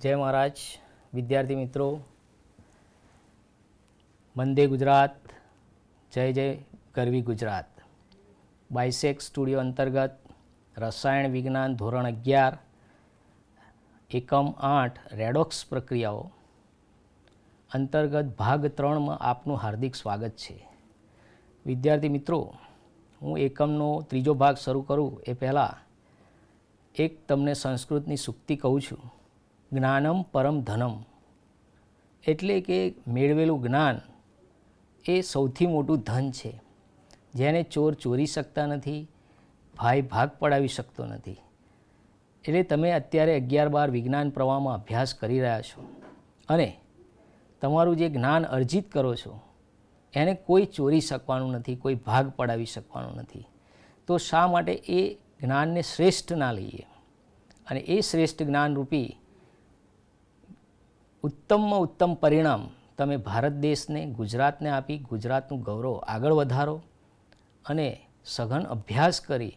जय महाराज। विद्यार्थी मित्रों, वंदे गुजरात, जय जय गरवी गुजरात। बाइसेक स्टूडियो अंतर्गत रसायण विज्ञान धोरण 11 एकम 8 रेडॉक्स प्रक्रियाओं अंतर्गत भाग 3 में आपનું हार्दिक स्वागत है। विद्यार्थी मित्रों, हूँ एकमનો ત્રીજો ભાગ શરૂ કરું એ પહેલાં એક તમને સંસ્કૃતની સૂક્તિ કહું છું। જ્ઞાનમ પરમ ધનમ, એટલે કે મેળવેલું જ્ઞાન એ સૌથી મોટું ધન છે, જેને ચોર ચોરી શકતા નથી, ભાઈ ભાગ પડાવી શકતો નથી। એટલે તમે અત્યારે 11-12 વિજ્ઞાન પ્રવાહમાં અભ્યાસ કરી રહ્યા છો અને તમારું જે જ્ઞાન અર્જિત કરો છો એને કોઈ ચોરી શકવાનું નથી, કોઈ ભાગ પડાવી શકવાનું નથી। તો શા માટે એ જ્ઞાનને શ્રેષ્ઠ ના લઈએ અને એ શ્રેષ્ઠ જ્ઞાનરૂપી ઉત્તમમાં ઉત્તમ પરિણામ તમે ભારત દેશને, ગુજરાતને આપી ગુજરાતનું ગૌરવ આગળ વધારો અને સઘન અભ્યાસ કરી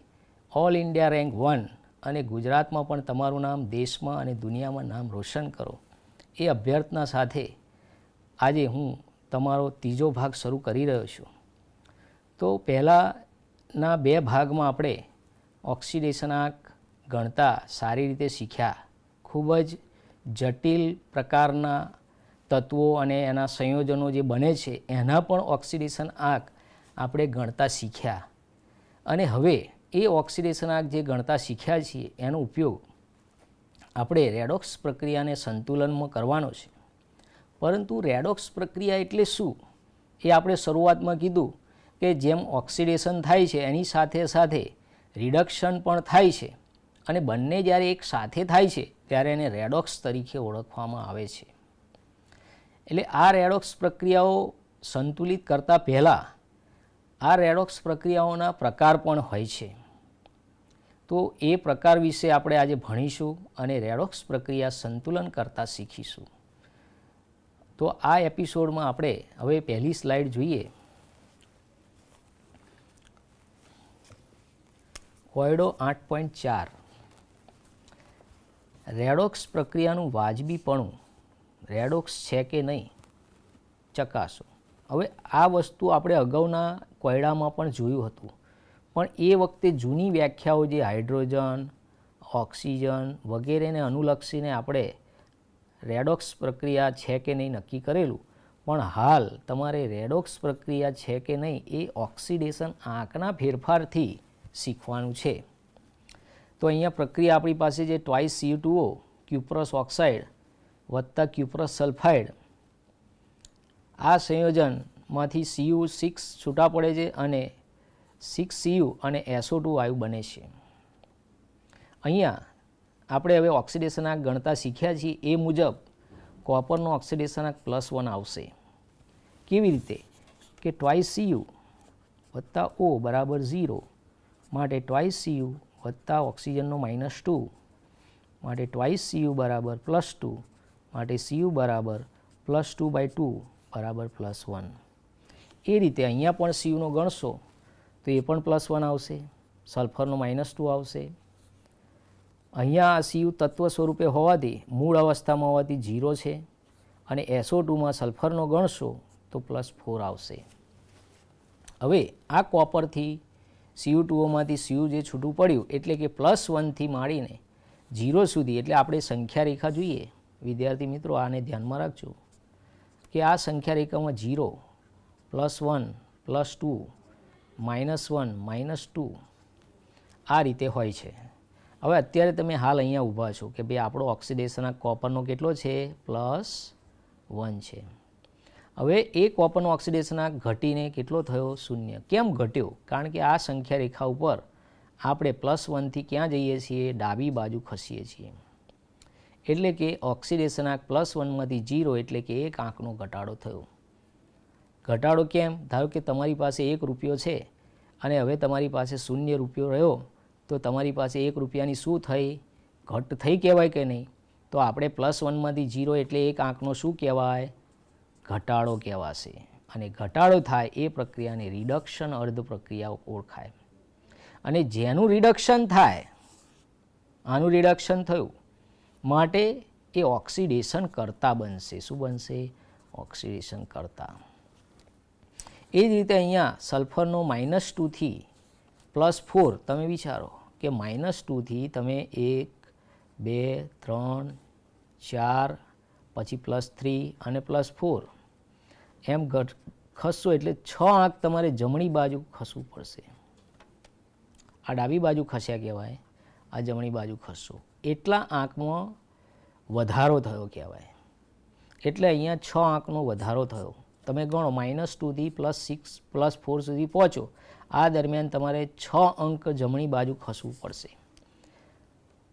ઓલ ઇન્ડિયા રેન્ક 1 અને ગુજરાતમાં પણ તમારું નામ દેશમાં અને દુનિયામાં નામ રોશન કરો, એ અભ્યર્થના સાથે આજે હું તમારો ત્રીજો ભાગ શરૂ કરી રહ્યો છું। તો પહેલાંના 2 ભાગમાં આપણે ઓક્સિડેશનાંક ગણતા સારી રીતે શીખ્યા। ખૂબ જ જટિલ પ્રકારના તત્વો અને એના સંયોજનો જે બને છે એના પણ ઓક્સિડેશન આંક આપણે ગણતા શીખ્યા અને હવે એ ઓક્સિડેશન આંક જે ગણતા શીખ્યા છીએ એનો ઉપયોગ આપણે રેડોક્સ પ્રક્રિયાને સંતુલનમાં કરવાનો છે। પરંતુ રેડોક્સ પ્રક્રિયા એટલે શું એ આપણે શરૂઆતમાં કીધું કે જેમ ઓક્સિડેશન થાય છે એની સાથે સાથે રિડક્શન પણ થાય છે અને બંને જ્યારે એક સાથે થાય છે ત્યારે એને રેડોક્સ તરીકે ઓળખવામાં આવે છે। એટલે આ રેડોક્સ પ્રક્રિયાઓ સંતુલિત કરતાં પહેલાં આ રેડોક્સ પ્રક્રિયાઓના પ્રકાર પણ હોય છે। તો એ પ્રકાર વિશે આપણે આજે ભણીશું અને રેડોક્સ પ્રક્રિયા સંતુલન કરતાં શીખીશું। તો આ એપિસોડમાં આપણે હવે પહેલી સ્લાઇડ જોઈએ। કોયડો 8.4 રેડોક્સ પ્રક્રિયાનું વાજબીપણું રેડોક્સ છે કે નહીં ચકાસો। હવે આ વસ્તુ આપણે અગાઉના કોયડામાં પણ જોયું હતું, પણ એ વખતે જૂની વ્યાખ્યાઓ જે હાઇડ્રોજન, ઓક્સિજન વગેરેને અનુલક્ષીને આપણે રેડોક્સ પ્રક્રિયા છે કે નહીં નક્કી કરેલું, પણ હાલ તમારે રેડોક્સ પ્રક્રિયા છે કે નહીં એ ઓક્સિડેશન આંકના ફેરફારથી શીખવાનું છે। તો અહીંયા પ્રક્રિયા આપણી પાસે જે ટ્વાઇસ Cu2O ક્યુપ્રસ ઓક્સાઇડ વત્તા ક્યુપ્રસ સલ્ફાઇડ, આ સંયોજનમાંથી Cu6 છૂટા પડે છે અને 6Cu અને SO2 વાયુ બને છે। અહીંયા આપણે હવે ઓક્સિડેશનાંક ગણતા શીખ્યા છીએ એ મુજબ કોપરનો ઓક્સિડેશનાંક +1 આવશે। કેવી રીતે કે ટ્વાઇસ Cu વત્તા O બરાબર 0 માટે ટ્વાઇસ Cu વત્તા ઓક્સિજનનો -2 માટે ટ્વાઇસ Cu બરાબર +2 માટે Cu બરાબર +2/2 બરાબર +1। એ રીતે અહીંયા પણ Cuનો ગણશો તો એ પણ +1 આવશે, સલ્ફરનો -2 આવશે। અહીંયા Cu તત્વ સ્વરૂપે હોવાથી મૂળ અવસ્થામાં હોવાથી 0 છે અને SO2માં સલ્ફરનો ગણશો તો +4 આવશે। હવે આ કોપરથી Cu2ઓમાંથી Cu જે છૂટું પડ્યું એટલે કે +1 થી માંડીને 0 સુધી, એટલે આપણે સંખ્યા રેખા જોઈએ। વિદ્યાર્થી મિત્રો આને ધ્યાનમાં રાખજો કે આ સંખ્યા રેખામાં 0, +1, +2, -1, -2 આ રીતે હોય છે। હવે અત્યારે તમે હાલ અહીંયા ઊભા છો કે ભાઈ આપણો ઓક્સિડેશનાંક કોપરનો કેટલો છે? +1 છે। હવે એ કોપરનો ઓક્સિડેશનાંક ઘટીને કેટલો થયો? 0। કેમ ઘટ્યો? કારણ કે આ સંખ્યા રેખા ઉપર આપણે +1 થી ક્યાં જઈએ છીએ? ડાબી બાજુ ખસીએ છીએ। એટલે કે ઓક્સિડેશનાંક +1માંથી 0 એટલે કે 1 આંકનો ઘટાડો થયો। ઘટાડો કેમ? ધારો કે તમારી પાસે 1 રૂપિયો છે અને હવે તમારી પાસે 0 રૂપિયો રહ્યો, તો તમારી પાસે 1 રૂપિયાની શું થઈ? ઘટ થઈ કહેવાય કે નહીં? તો આપણે +1માંથી 0 એટલે 1 આંકનો શું કહેવાય? ઘટાડો કહેવાશે। અને ઘટાડો થાય એ પ્રક્રિયાને રિડક્શન અર્ધ પ્રક્રિયા ઓળખાય। અને જેનું રિડક્શન થાય, આનું રિડક્શન થયું માટે એ ઓક્સિડેશન કરતા બનશે. શું બનશે? ઓક્સિડેશન કરતા. એ જ રીતે અહીંયા સલ્ફરનો -2 થી +4 તમે વિચારો કે -2 થી તમે 1 2 3 4 પછી +3 અને +4 એમ ખસશો એટલે 6 આંક તમારે જમણી બાજુ ખસવું પડશે. આ ડાબી બાજુ ખસ્યા કહેવાય, આ જમણી બાજુ ખસશો એટલા આંકમાં વધારો થયો કહેવાય. એટલે અહીંયા 6 આંકનો વધારો થયો. તમે ગણો -2 થી +6 +4 સુધી પહોંચો, આ દરમિયાન તમારે 6 અંક જમણી બાજુ ખસવું પડશે.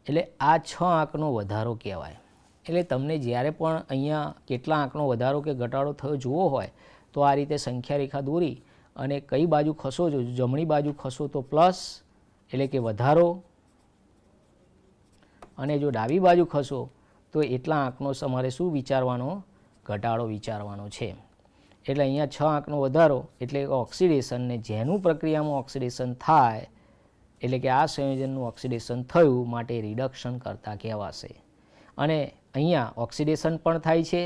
એટલે આ 6 આંકનો વધારો કહેવાય. એટલે તમને જ્યારે પણ અહીંયા કેટલા આંકનો વધારો કે ઘટાડો થયો જોવો હોય તો આ રીતે સંખ્યા રેખા દોરી અને કઈ બાજુ ખસો છો, જમણી બાજુ ખસો તો પ્લસ એટલે કે વધારો, અને જો ડાબી બાજુ ખસો તો એટલા આંકનો તમારે શું વિચારવાનો? ઘટાડો વિચારવાનો છે. એટલે અહીંયા 6 આંકનો વધારો એટલે ઓક્સિડેશન, ને જેનું પ્રક્રિયામાં ઓક્સિડેશન થાય એટલે કે આ સંયોજનનું ઓક્સિડેશન થયું માટે રિડક્શન કરતા કહેવાશે. અને અહીંયા ઓક્સિડેશન પણ થાય છે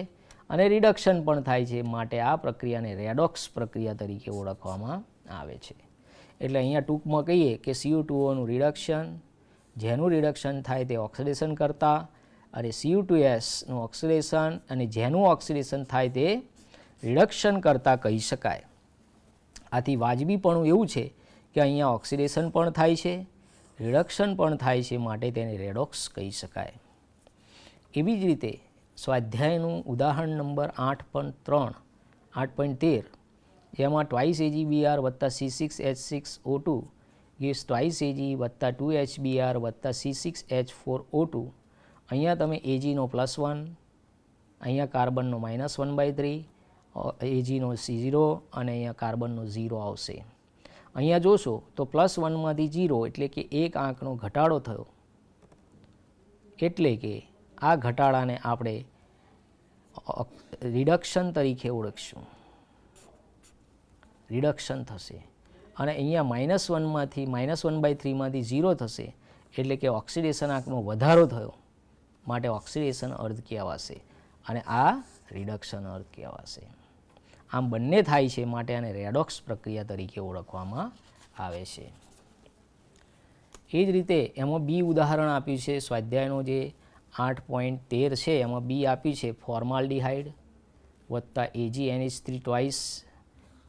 અને રિડક્શન પણ થાય છે માટે આ પ્રક્રિયાને રેડોક્સ પ્રક્રિયા તરીકે ઓળખવામાં આવે છે. એટલે અહીંયા ટૂંકમાં કહીએ કે CO2નું રિડક્શન, જેનું રિડક્શન થાય તે ઓક્સિડેશન કરતા, અને CO2Sનું ઓક્સિડેશન અને જેનું ઓક્સિડેશન થાય તે રિડક્શન કરતા કહી શકાય. આથી વાજબીપણું એવું છે કે અહીંયા ઓક્સિડેશન પણ થાય છે, રિડક્શન પણ થાય છે માટે તેને રેડોક્સ કહી શકાય. એવી જ રીતે સ્વાધ્યાયનું ઉદાહરણ નંબર 8.13 જેમાં 2AgBr + C6H6O2 gives 2Ag + 2HBr + C6H4O2. અહીંયા તમે Ag નો +1, અહીંયા કાર્બનનો -1/3, Ag નો 0 અને અહીંયા કાર્બનનો 0 આવશે. અહીંયા જોશો તો +1 માંથી 0 એટલે કે એક આંકનો ઘટાડો થયો. એટલે કે આ ઘટાડાને આપણે રિડક્શન તરીકે ઓળખશું. રિડક્શન થશે. અને અહીંયા -1 માંથી -1/3 માંથી 0 થશે એટલે કે ઓક્સિડેશન આંકનો વધારો થયો માટે ઓક્સિડેશન અર્ધ કહેવાશે અને આ રિડક્શન અર્ધ કહેવાશે. આમ બંને થાય છે માટે આને રેડોક્સ પ્રક્રિયા તરીકે ઓળખવામાં આવે છે. એ જ રીતે એમાં બી ઉદાહરણ આપ્યું છે સ્વાધ્યાયનો જે 8.13 છે એમાં બી આપ્યું છે ફોર્માલ્ડિહાઇડ +AgNH3 ટ્વાઇસ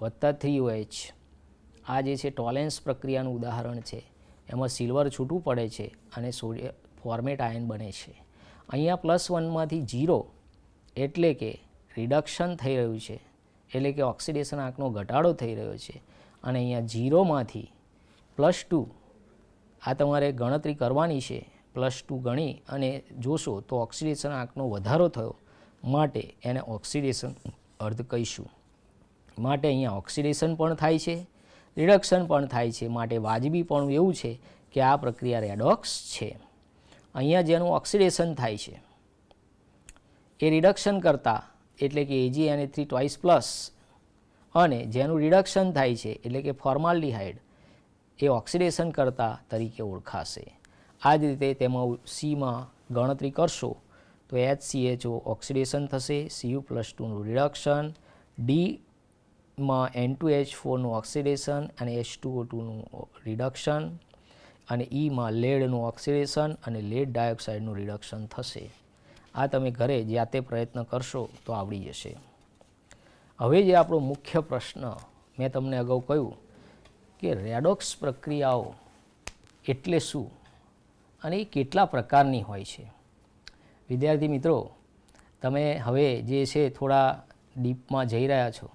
+3OH. આ જે છે ટોલેન્સ પ્રક્રિયાનું ઉદાહરણ છે. એમાં સિલ્વર છૂટું પડે છે અને સોડિયમ ફોર્મેટ આયન બને છે. અહીંયા +1 માંથી 0 એટલે કે રિડક્શન થઈ રહ્યું છે એટલે કે ઓક્સિડેશન આંકનો ઘટાડો થઈ રહ્યો છે. અને અહીંયા 0 માંથી +2 આ તમારે ગણતરી કરવાની છે. +2 ગણી અને જોશો તો ઓક્સિડેશન આંકનો વધારો થયો માટે એને ઓક્સિડેશન અર્ધ કહીશું. માટે અહીંયા ઓક્સિડેશન પણ થાય છે, રિડક્શન પણ થાય છે માટે વાજબીપણું એવું છે કે આ પ્રક્રિયા રેડોક્સ છે. અહીંયા જેનું ઓક્સિડેશન થાય છે એ રિડક્શન કરતા એટલે કે AgNH3 ટ્વાઇસ પ્લસ, અને જેનું રિડક્શન થાય છે એટલે કે ફોર્માલ્ડિહાઇડ એ ઓક્સિડેશન કરતા તરીકે ઓળખાશે. આ જ રીતે તેમાં સીમાં ગણતરી કરશો તો HCHO ઓક્સિડેશન થશે, Cu+2નું રિડક્શન, ડીમાં N2H4નું ઓક્સિડેશન અને H2O2નું રિડક્શન, અને ઈમાં લેડનું ઓક્સિડેશન અને લેડ ડાયોક્સાઇડનું રિડક્શન થશે. આ તમે ઘરે જાતે પ્રયત્ન કરશો તો આવડી જશે. હવે જે આપણો મુખ્ય પ્રશ્ન મેં તમને અગાઉ કહ્યું કે રેડોક્સ પ્રક્રિયાઓ એટલે શું અને એ કેટલા પ્રકારની હોય છે. વિદ્યાર્થી મિત્રો, તમે હવે જે છે થોડા ડીપમાં જઈ રહ્યા છો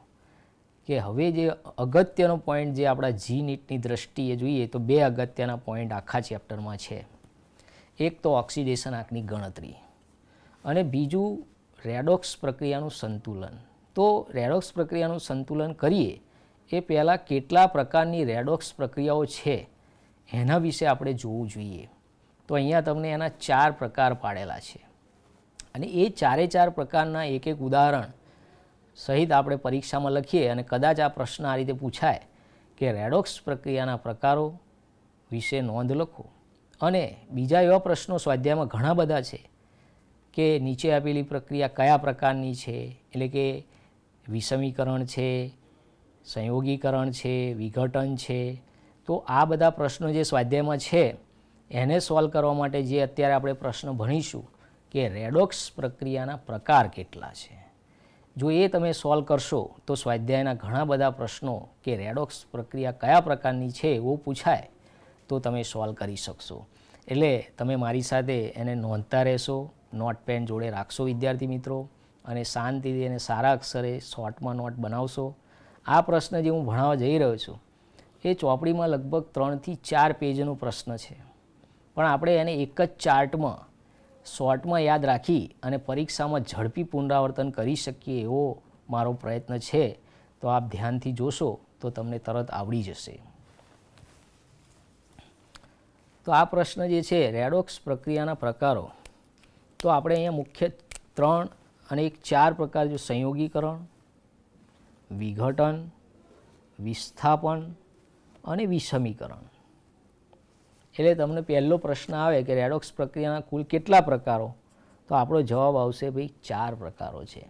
કે હવે જે અગત્યનો પોઈન્ટ જે આપણા જી નીટની દ્રષ્ટિએ જોઈએ તો 2 અગત્યના પોઈન્ટ આખા ચેપ્ટરમાં છે. એક તો ઓક્સિડેશન આંકની ગણતરી અને બીજું રેડોક્સ પ્રક્રિયાનું સંતુલન. તો રેડોક્સ પ્રક્રિયાનું સંતુલન કરીએ એ પહેલાં કેટલા પ્રકારની રેડોક્સ પ્રક્રિયાઓ છે એના વિશે આપણે જોવું જોઈએ. તો અહીંયા તમને એના 4 પ્રકાર પાડેલા છે અને એ 4 પ્રકારના એક ઉદાહરણ સહિત આપણે પરીક્ષામાં લખીએ અને કદાચ આ પ્રશ્ન આ રીતે પૂછાય કે રેડોક્સ પ્રક્રિયાના પ્રકારો વિશે નોંધ લખો. અને બીજા એવા પ્રશ્નો સ્વાધ્યાયમાં ઘણા બધા છે કે નીચે આપેલી પ્રક્રિયા કયા પ્રકારની છે, એટલે કે વિષમીકરણ છે, સંયોગીકરણ છે, વિઘટન છે. તો આ બધા પ્રશ્નો જે સ્વાધ્યાયમાં છે એને સોલ્વ કરવા માટે જે અત્યારે આપણે પ્રશ્ન ભણીશું કે રેડોક્સ પ્રક્રિયાના પ્રકાર કેટલા છે. જો એ તમે સોલ્વ કરશો તો સ્વાધ્યાયના ઘણા બધા પ્રશ્નો કે રેડોક્સ પ્રક્રિયા કયા પ્રકારની છે એવું પૂછાય તો તમે સોલ્વ કરી શકશો. એટલે તમે મારી સાથે એને નોંધતા રહેશો, નોટ પેન જોડે રાખશો વિદ્યાર્થી મિત્રો, અને શાંતિથી એને સારા અક્ષરે શોર્ટમાં નોટ બનાવશો. આ પ્રશ્ન જે હું ભણાવવા જઈ રહ્યો છું એ ચોપડીમાં લગભગ 3 થી 4 પેજનો પ્રશ્ન છે, પણ આપણે એને એક જ ચાર્ટમાં શોર્ટમાં યાદ રાખી અને પરીક્ષામાં ઝડપી પુનરાવર્તન કરી શકીએ એવો મારો પ્રયત્ન છે. તો આપ ધ્યાનથી જોશો તો તમને તરત આવડી જશે. તો આ પ્રશ્ન જે છે રેડોક્સ પ્રક્રિયાના પ્રકારો, તો આપણે અહીંયા મુખ્ય 3 અને 4 પ્રકાર, જો સંયોગીકરણ, વિઘટન, વિસ્થાપન અને વિષમીકરણ. એટલે તમને પહેલો પ્રશ્ન આવે કે રેડોક્સ પ્રક્રિયાના કુલ કેટલા પ્રકારો, તો આપણો જવાબ આવશે ભાઈ 4 પ્રકારો છે.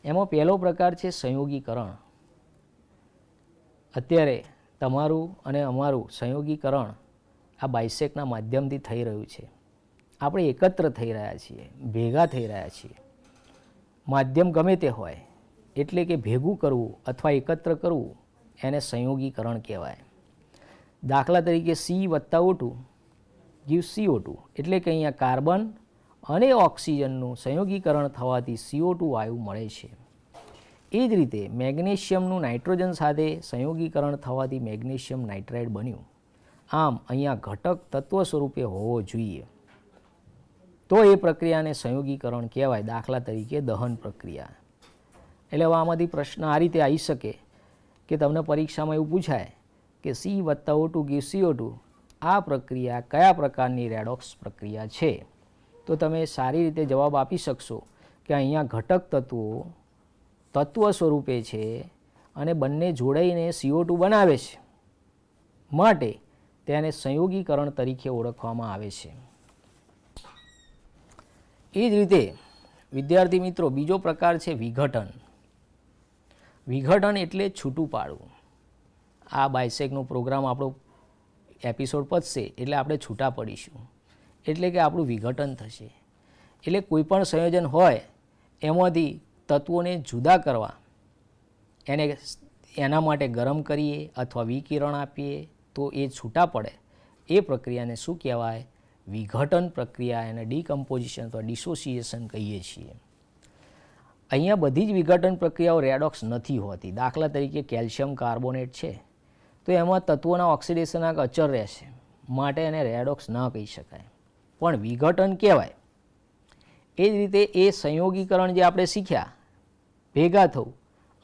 એમાં પહેલો પ્રકાર છે સંયોગીકરણ. અત્યારે તમારું અને અમારું સંયોગીકરણ આ બાયસેકના માધ્યમથી થઈ રહ્યું છે. આપણે એકત્ર થઈ રહ્યા છીએ, ભેગા થઈ રહ્યા છીએ. માધ્યમ ગમે તે હોય, એટલે કે ભેગું કરવું અથવા એકત્ર કરવું એને સંયોગીકરણ કહેવાય. દાખલા તરીકે C+O2 gives CO2, એટલે કે અહીંયા કાર્બન અને ઓક્સિજનનું સંયોગીકરણ થવાથી CO2 વાયુ મળે છે. એ જ રીતે મેગ્નેશિયમનું નાઇટ્રોજન સાથે સંયોગીકરણ થવાથી મેગ્નેશિયમ નાઇટ્રાઇડ બન્યું. આમ અહીંયા ઘટક તત્વ સ્વરૂપે હોવો જોઈએ તો એ પ્રક્રિયાને સંયોગીકરણ કહેવાય. દાખલા તરીકે દહન પ્રક્રિયા. એટલે હવે આમાંથી પ્રશ્ન આ રીતે આવી શકે કે તમને પરીક્ષામાં એવું પૂછાય કે C+O2 gives CO2, આ પ્રક્રિયા કયા પ્રકારની રેડોક્સ પ્રક્રિયા છે. તો તમે સારી રીતે જવાબ આપી શકશો કે અહીંયા ઘટક તત્વ સ્વરૂપે છે અને બંને જોડાઈને CO2 બનાવે છે, માટે તેને સંયોગીકરણ તરીકે ઓળખવામાં આવે છે. એ જ રીતે વિદ્યાર્થી મિત્રો બીજો પ્રકાર છે વિઘટન. વિઘટન એટલે છૂટું પાડવું. આ બાયસેકનો પ્રોગ્રામ આપણો એપિસોડ પતશે એટલે આપણે છૂટા પડીશું, એટલે કે આપણું વિઘટન થશે. એટલે કોઈ પણ સંયોજન હોય એમાંથી તત્વોને જુદા કરવા, એના માટે ગરમ કરીએ અથવા વિકિરણ આપીએ તો એ છૂટા પડે. એ પ્રક્રિયાને શું કહેવાય? વિઘટન પ્રક્રિયા, એને ડિકમ્પોઝિશન અથવા ડિસોસિએશન કહીએ છીએ. અહીંયા બધી જ વિઘટન પ્રક્રિયાઓ રેડોક્સ નથી હોતી. દાખલા તરીકે કેલ્શિયમ કાર્બોનેટ છે તો એમાં તત્વોના ઓક્સિડેશનના અચર રહેશે, માટે એને રેડોક્સ ન કહી શકાય, પણ વિઘટન કહેવાય. એ જ રીતે એ સંયોગીકરણ જે આપણે શીખ્યા, ભેગા થવું,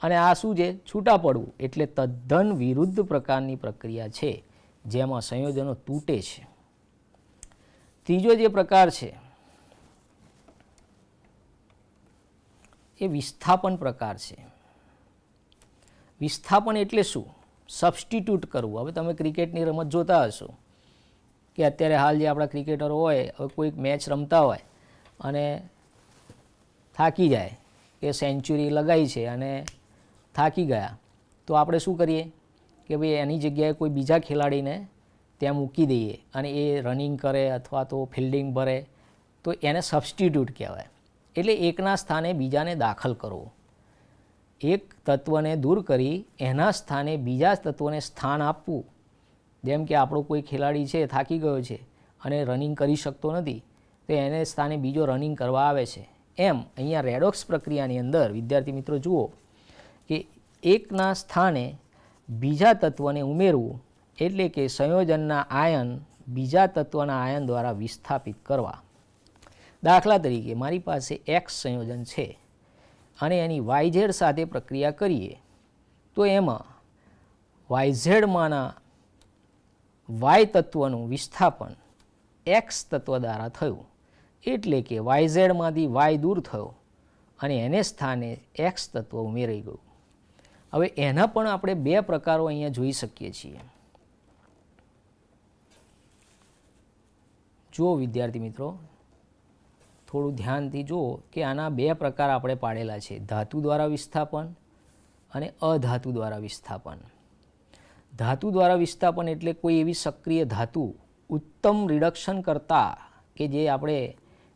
અને આ શું છે? છૂટા પડવું. એટલે તદ્દન વિરુદ્ધ પ્રકારની પ્રક્રિયા છે જેમાં સંયોજનો તૂટે છે. ત્રીજો જે પ્રકાર છે એ વિસ્થાપન પ્રકાર છે. વિસ્થાપન એટલે શું? સબસ્ટિટ્યૂટ કરવું. હવે તમે ક્રિકેટની રમત જોતા હશો કે અત્યારે હાલ જે આપણા ક્રિકેટરો હોય, હવે કોઈક મેચ રમતા હોય અને થાકી જાય કે સેન્ચુરી લગાવી છે અને થાકી ગયા, તો આપણે શું કરીએ કે ભાઈ એની જગ્યાએ કોઈ બીજા ખેલાડીને ત્યાં મૂકી દઈએ અને એ રનિંગ કરે અથવા તો ફિલ્ડિંગ ભરે, તો એને સબસ્ટિટ્યૂટ કહેવાય. એટલે એકના સ્થાને બીજાને દાખલ કરવો. એક તત્વને દૂર કરી એના સ્થાને બીજા તત્વને સ્થાન આપવું. જેમ કે આપણો કોઈ ખેલાડી છે, થાકી ગયો છે અને રનિંગ કરી શકતો નથી, તો એને સ્થાને બીજો રનિંગ કરવા આવે છે. એમ અહીંયા રેડોક્સ પ્રક્રિયાની અંદર વિદ્યાર્થી મિત્રો જુઓ કે એકના સ્થાને બીજા તત્વને ઉમેરવું, એટલે કે સંયોજનના આયન બીજા તત્વના આયન દ્વારા વિસ્થાપિત કરવા. દાખલા તરીકે મારી પાસે X સંયોજન છે અને એની YZ સાથે પ્રક્રિયા કરીએ તો એમાં YZ-માંના Y તત્વનું વિસ્થાપન X તત્વ દ્વારા થયું, એટલે કે YZ-માંથી Y દૂર થયો અને એને સ્થાને X તત્વ ઉમેરાઈ ગયું. હવે એના પણ આપણે બે પ્રકારો અહીંયા જોઈ શકીએ છીએ. જુઓ વિદ્યાર્થી મિત્રો, થોડું ધ્યાનથી જુઓ કે આના બે પ્રકાર આપણે પાડેલા છે, ધાતુ દ્વારા વિસ્થાપન અને અધાતુ દ્વારા વિસ્થાપન. ધાતુ દ્વારા વિસ્થાપન એટલે કોઈ એવી સક્રિય ધાતુ ઉત્તમ રિડક્શન કરતા કે જે આપણે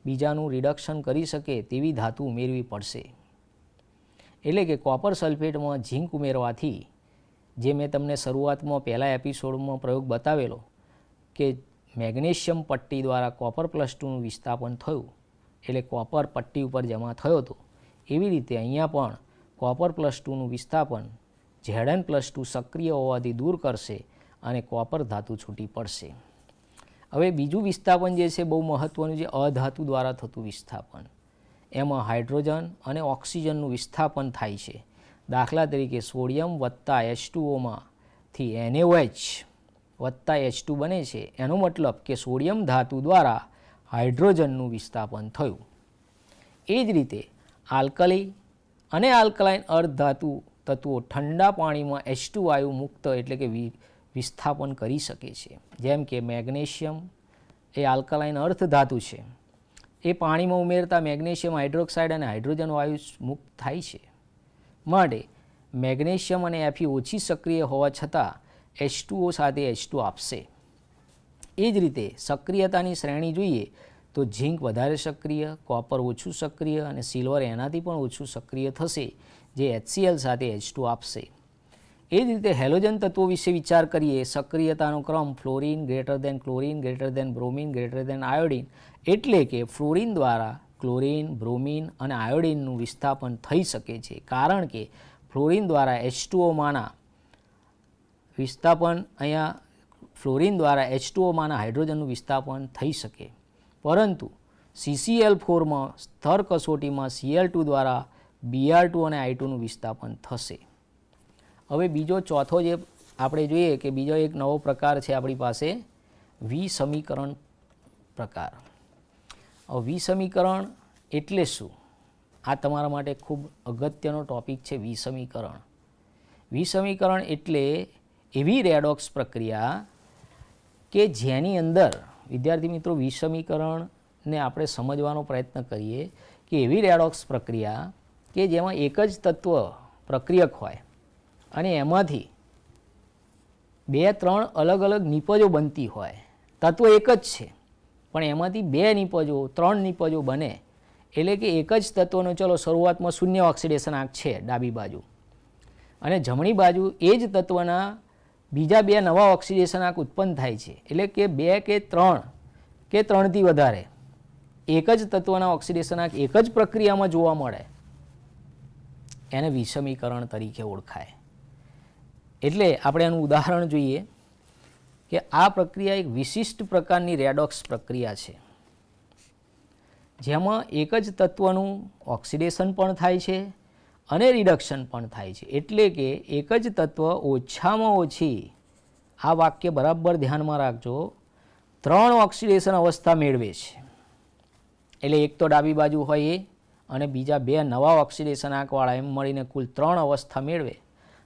બીજાનું રિડક્શન કરી શકે તેવી ધાતુ ઉમેરવી પડશે. એટલે કે કોપર સલ્ફેટમાં ઝીંક ઉમેરવાથી, જે મેં તમને શરૂઆતમાં પહેલા એપિસોડમાં પ્રયોગ બતાવેલો કે મેગ્નેશિયમ પટ્ટી દ્વારા કોપર +2નું વિસ્થાપન થયું, એટલે કોપર પટ્ટી ઉપર જમા થયો હતો, એવી રીતે અહીંયા પણ કોપર +2નું વિસ્થાપન Zn+2 સક્રિય હોવાથી દૂર કરશે અને કોપર ધાતુ છૂટી પડશે. હવે બીજું વિસ્થાપન જે છે બહુ મહત્ત્વનું છે, અધાતુ દ્વારા થતું વિસ્થાપન. એમાં હાઇડ્રોજન અને ઓક્સિજનનું વિસ્થાપન થાય છે. દાખલા તરીકે સોડિયમ વત્તા H2Oમાંથી NaOH વત્તા H2 બને છે. એનો મતલબ કે સોડિયમ ધાતુ દ્વારા હાઇડ્રોજનનું વિસ્થાપન થયું. એ જ રીતે આલ્કલી અને આલ્કલાઇન અર્ધધાતુ તત્વો ઠંડા પાણીમાં H2 વાયુ મુક્ત એટલે કે વિસ્થાપન કરી શકે છે. જેમ કે મેગ્નેશિયમ એ આલ્કલાઇન અર્ધધાતુ છે, એ પાણીમાં ઉમેરતા મેગ્નેશિયમ હાઇડ્રોક્સાઇડ અને હાઇડ્રોજન વાયુ મુક્ત થાય છે. માટે મેગ્નેશિયમ અને Fe ઓછી સક્રિય હોવા છતાં H2O સાથે H2 આપશે. એ જ રીતે સક્રિયતાની શ્રેણી જોઈએ તો ઝીંક વધારે સક્રિય, કોપર ઓછું સક્રિય અને સિલ્વર એનાથી પણ ઓછું સક્રિય થશે, જે HCl સાથે H2 આપશે. એ જ રીતે હેલોજન તત્વો વિશે વિચાર કરીએ. સક્રિયતાનો ક્રમ fluorine greater than chlorine greater than bromine greater than iodine, એટલે કે ફ્લોરિન દ્વારા ક્લોરિન, બ્રોમિન અને આયોડિનનું વિસ્થાપન થઈ શકે છે, કારણ કે ફ્લોરિન દ્વારા H2Oમાંના વિસ્થાપન અહીંયા ફ્લોરિન દ્વારા H2Oમાંના હાઇડ્રોજનનું વિસ્થાપન થઈ શકે. પરંતુ CCl4માં સ્તર કસોટીમાં Cl2 દ્વારા Br2 અને I2નું વિસ્થાપન થશે. હવે બીજો ચોથો જે આપણે જોઈએ કે બીજો એક નવો પ્રકાર છે આપણી પાસે વિસમીકરણ પ્રકાર. વિસમીકરણ એટલે શું? આ તમારા માટે ખૂબ અગત્યનો ટોપિક છે. વિસમીકરણ. વિસમીકરણ એટલે એવી રેડોક્સ પ્રક્રિયા કે જેની અંદર, વિદ્યાર્થી મિત્રો, વિસમીકરણને આપણે સમજવાનો પ્રયત્ન કરીએ કે એવી રેડોક્સ પ્રક્રિયા કે જેમાં એક જ તત્વ પ્રક્રિયક હોય અને એમાંથી 2-3 અલગ અલગ નિપજો બનતી હોય. તત્વ એક જ છે પણ એમાંથી 2 નિપજો 3 નિપજો બને, એટલે કે એક જ તત્વનો ચલો શરૂઆતમાં શૂન્ય ઓક્સિડેશન આંક છે ડાબી બાજુ, અને જમણી બાજુ એ જ તત્વના બીજા 2 નવા ઓક્સિડેશન આંક ઉત્પન્ન થાય છે, એટલે કે 2 કે 3 કે 3થી વધારે એક જ તત્વના ઓક્સિડેશન આંક એક જ પ્રક્રિયામાં જોવા મળે, એને વિષમીકરણ તરીકે ઓળખાય. એટલે આપણે એનું ઉદાહરણ જોઈએ કે આ પ્રક્રિયા એક વિશિષ્ટ પ્રકારની રેડોક્સ પ્રક્રિયા છે, જેમાં એક જ તત્વનું ઓક્સિડેશન પણ થાય છે અને રિડક્શન પણ થાય છે. એટલે કે એક જ તત્વ ઓછામાં ઓછી, આ વાક્ય બરાબર ધ્યાનમાં રાખજો, 3 ઓક્સિડેશન અવસ્થા મેળવે છે. એટલે એક તો ડાબી બાજુ હોય એ અને બીજા 2 નવા ઓક્સિડેશન આંકવાળા, એમ મળીને કુલ 3 અવસ્થા મેળવે.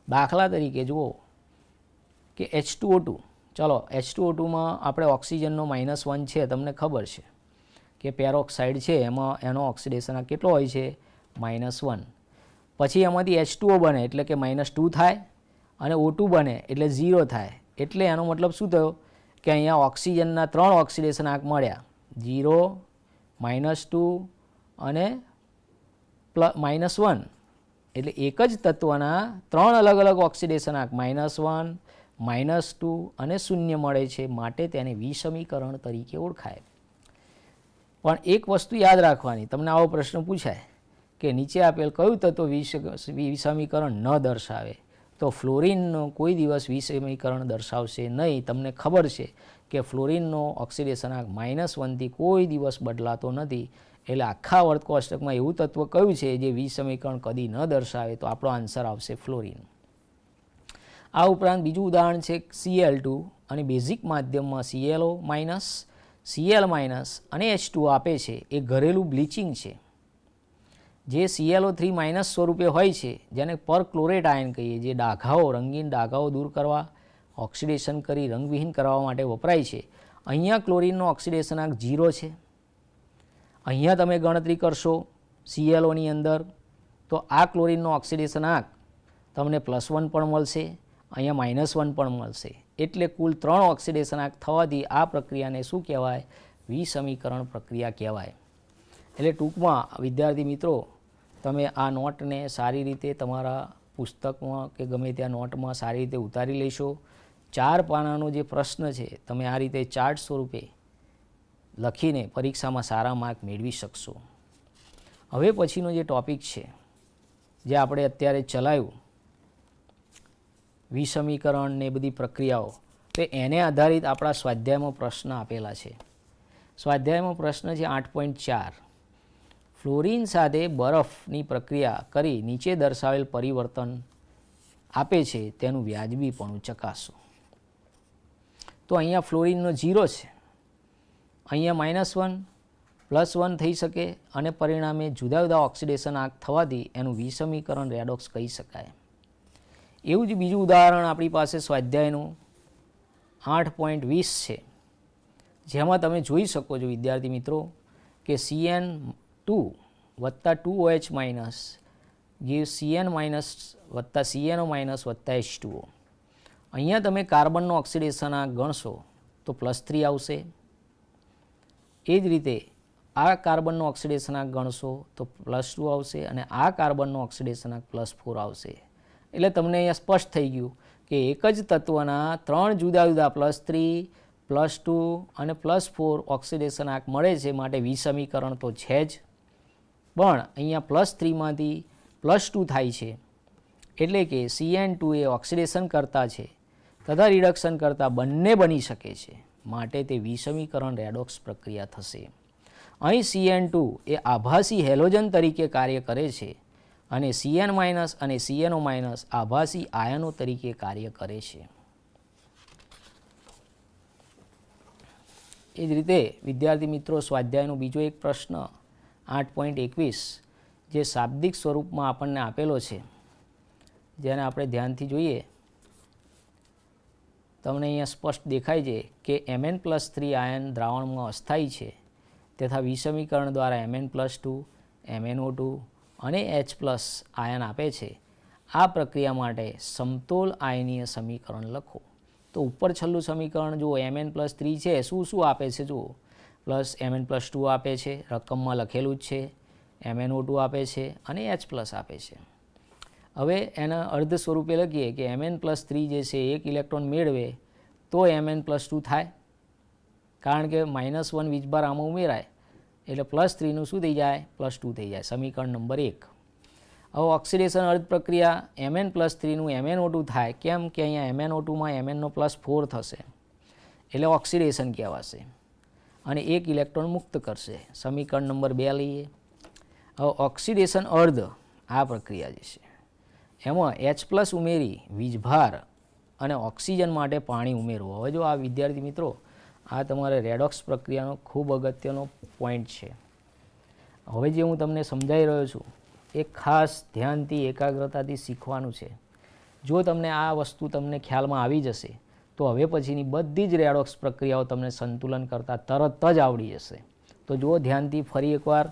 દાખલા તરીકે જુઓ કે H2O2, ચલો H2O2માં આપણે ઓક્સિજનનો -1 છે, તમને ખબર છે કે પેરોક્સાઇડ છે એમાં એનો ઓક્સિડેશન આંક કેટલો હોય છે? -1. પછી એમાંથી H2O બને એટલે કે -2 થાય અને O2 બને એટલે 0 થાય. એટલે એનો મતલબ શું થયો કે અહીંયા ઓક્સિજનના 3 ઓક્સિડેશન આંક મળ્યા, 0, -2 અને -1. એટલે એક જ તત્વના 3 અલગ અલગ ઓક્સિડેશન આંક -1, -2 અને 0 મળે છે, માટે તેને વિષમીકરણ તરીકે ઓળખાય. પણ એક વસ્તુ યાદ રાખવાની, તમને આવો પ્રશ્ન પૂછાય કે નીચે આપેલ કયું તત્વ વિષમીકરણ ન દર્શાવે? તો ફ્લોરિનનો કોઈ દિવસ વિષમીકરણ દર્શાવશે નહીં. તમને ખબર છે કે ફ્લોરિનનો ઓક્સિડેશન આંક -1થી કોઈ દિવસ બદલાતો નથી. એટલે આખા વર્ત કોષ્ટકમાં એવું તત્વ કયું છે જે વિષમીકરણ કદી ન દર્શાવે? તો આપણો આન્સર આવશે ફ્લોરિન. આ ઉપરાંત બીજું ઉદાહરણ છે Cl2 અને બેઝિક માધ્યમમાં ClO-, Cl- અને H2O આપે છે. એ ઘરેલું બ્લીચિંગ છે. જે ClO3- સ્વરૂપે હોય છે, જેને પરક્લોરેટ આયન કહીએ, જે ડાઘાઓ, રંગીન ડાઘાઓ દૂર કરવા, ઓક્સિડેશન કરી રંગવિહીન કરવા માટે વપરાય છે. અહીંયા ક્લોરિનનો ઓક્સિડેશન આંક 0 છે અહીંયા તમે ગણતરી કરશો ClOની અંદર તો આ ક્લોરીનનો ઓક્સિડેશન આંક તમને +1 પણ મળશે, અહીંયા -1 પણ મળશે. એટલે કુલ 3 ઓક્સિડેશન આંક થવાથી આ પ્રક્રિયાને શું કહેવાય? વિસમીકરણ પ્રક્રિયા કહેવાય. એટલે ટૂંકમાં વિદ્યાર્થી મિત્રો, તમે આ નોટને સારી રીતે તમારા પુસ્તકમાં કે ગમે ત્યાં નોટમાં સારી રીતે ઉતારી લેશો. 4 પાનાનો જે પ્રશ્ન છે તમે આ રીતે ચાર્ટ સ્વરૂપે લખીને પરીક્ષામાં સારા માર્ક મેળવી શકશો. હવે પછીનો જે ટૉપિક છે જે આપણે અત્યારે ચલાવ્યું વિસમીકરણ ને બધી પ્રક્રિયાઓ, તો એને આધારિત આપણા સ્વાધ્યાયમાં પ્રશ્ન આપેલા છે. સ્વાધ્યાયમાં પ્રશ્ન છે 8.4. ફ્લોરિન સાથે બરફની પ્રક્રિયા કરી નીચે દર્શાવેલ પરિવર્તન આપે છે તેનું વ્યાજબીપણું ચકાસો. તો અહીંયા ફ્લોરિનનો 0 છે, અહીંયા -1 +1 થઈ શકે અને પરિણામે જુદા જુદા ઓક્સિડેશન આંક થવાથી એનું વિસમીકરણ રેડોક્સ કહી શકાય. એવું જ બીજું ઉદાહરણ આપણી પાસે સ્વાધ્યાયનું 8.20 છે, જેમાં તમે જોઈ શકો છો વિદ્યાર્થી મિત્રો કે CN2 + 2OH- gives CN- + CNO- + H2O. અહીંયા તમે કાર્બનનો ઓક્સિડેશન આંક ગણશો તો +3 આવશે. એ જ રીતે આ કાર્બનનો ઓક્સિડેશન આંક ગણશો તો +2 આવશે અને આ કાર્બનનો ઓક્સિડેશન આંક +4 આવશે. એટલે તમને અહીંયા સ્પષ્ટ થઈ ગયું કે એક જ તત્વના 3 જુદા જુદા +3, +2 અને +4 ઓક્સિડેશન આંક મળે છે, માટે વિસમીકરણ તો છે જ. પણ અહીંયા +3માંથી +2 થાય છે, એટલે કે CN2 એ ઓક્સિડેશન કરતા છે તથા રિડક્શન કરતા બંને બની શકે છે, માટે તે વિસમીકરણ રેડોક્સ પ્રક્રિયા થશે. અહીં CN2 એ આભાસી હેલોજન તરીકે કાર્ય કરે છે અને CN- અને CNO- આભાસી આયનો તરીકે કાર્ય કરે છે. એ જ રીતે વિદ્યાર્થી મિત્રો, સ્વાધ્યાયનો બીજો એક પ્રશ્ન 8.21 જે શાબ્દિક સ્વરૂપમાં આપણને આપેલો છે, જેને આપણે ધ્યાનથી જોઈએ. તમને અહીંયા સ્પષ્ટ દેખાય છે કે Mn+3 આયન દ્રાવણમાં અસ્થાયી છે તથા વિસમીકરણ દ્વારા Mn+2, MnO2 અને H+ આયન આપે છે. આ પ્રક્રિયા માટે સમતોલ આયનીય સમીકરણ લખો. તો ઉપર છેલ્લું સમીકરણ જુઓ, Mn+3 છે, શું શું આપે છે જુઓ, +Mn+2 આપે છે, રકમમાં લખેલું જ છે, MnO2 આપે છે અને H+ આપે છે. હવે એના અર્ધ સ્વરૂપે લખીએ કે Mn+3 જે છે 1 ઇલેક્ટ્રોન મેળવે તો Mn+2 થાય, કારણ કે -1 વીજભાર આમાં ઉમેરાય એટલે +3નું શું થઈ જાય? +2 થઈ જાય. સમીકરણ નંબર 1. હવે ઓક્સિડેશન અર્ધ પ્રક્રિયા Mn+3નું MnO2 થાય. કેમ કે અહીંયા MnO2માં Mnનો +4 થશે એટલે ઓક્સિડેશન કહેવાશે અને 1 ઇલેક્ટ્રોન મુક્ત કરશે. સમીકરણ નંબર 2 લઈએ. હવે ઓક્સિડેશન અર્ધ આ પ્રક્રિયા જે છે એમાં H+ ઉમેરી વીજભાર અને ઓક્સિજન માટે પાણી ઉમેરવું. હવે જો આ વિદ્યાર્થી મિત્રો, આ તમારે રેડોક્સ પ્રક્રિયાનો ખૂબ અગત્યનો પોઈન્ટ છે. હવે જે હું તમને સમજાવી રહ્યો છું એ ખાસ ધ્યાનથી એકાગ્રતાથી શીખવાનું છે. જો તમને આ વસ્તુ તમને ખ્યાલમાં આવી જશે તો હવે પછીની બધી જ રેડોક્સ પ્રક્રિયાઓ તમને સંતુલન કરતાં તરત જ આવડી જશે. તો જુઓ ધ્યાનથી ફરી એકવાર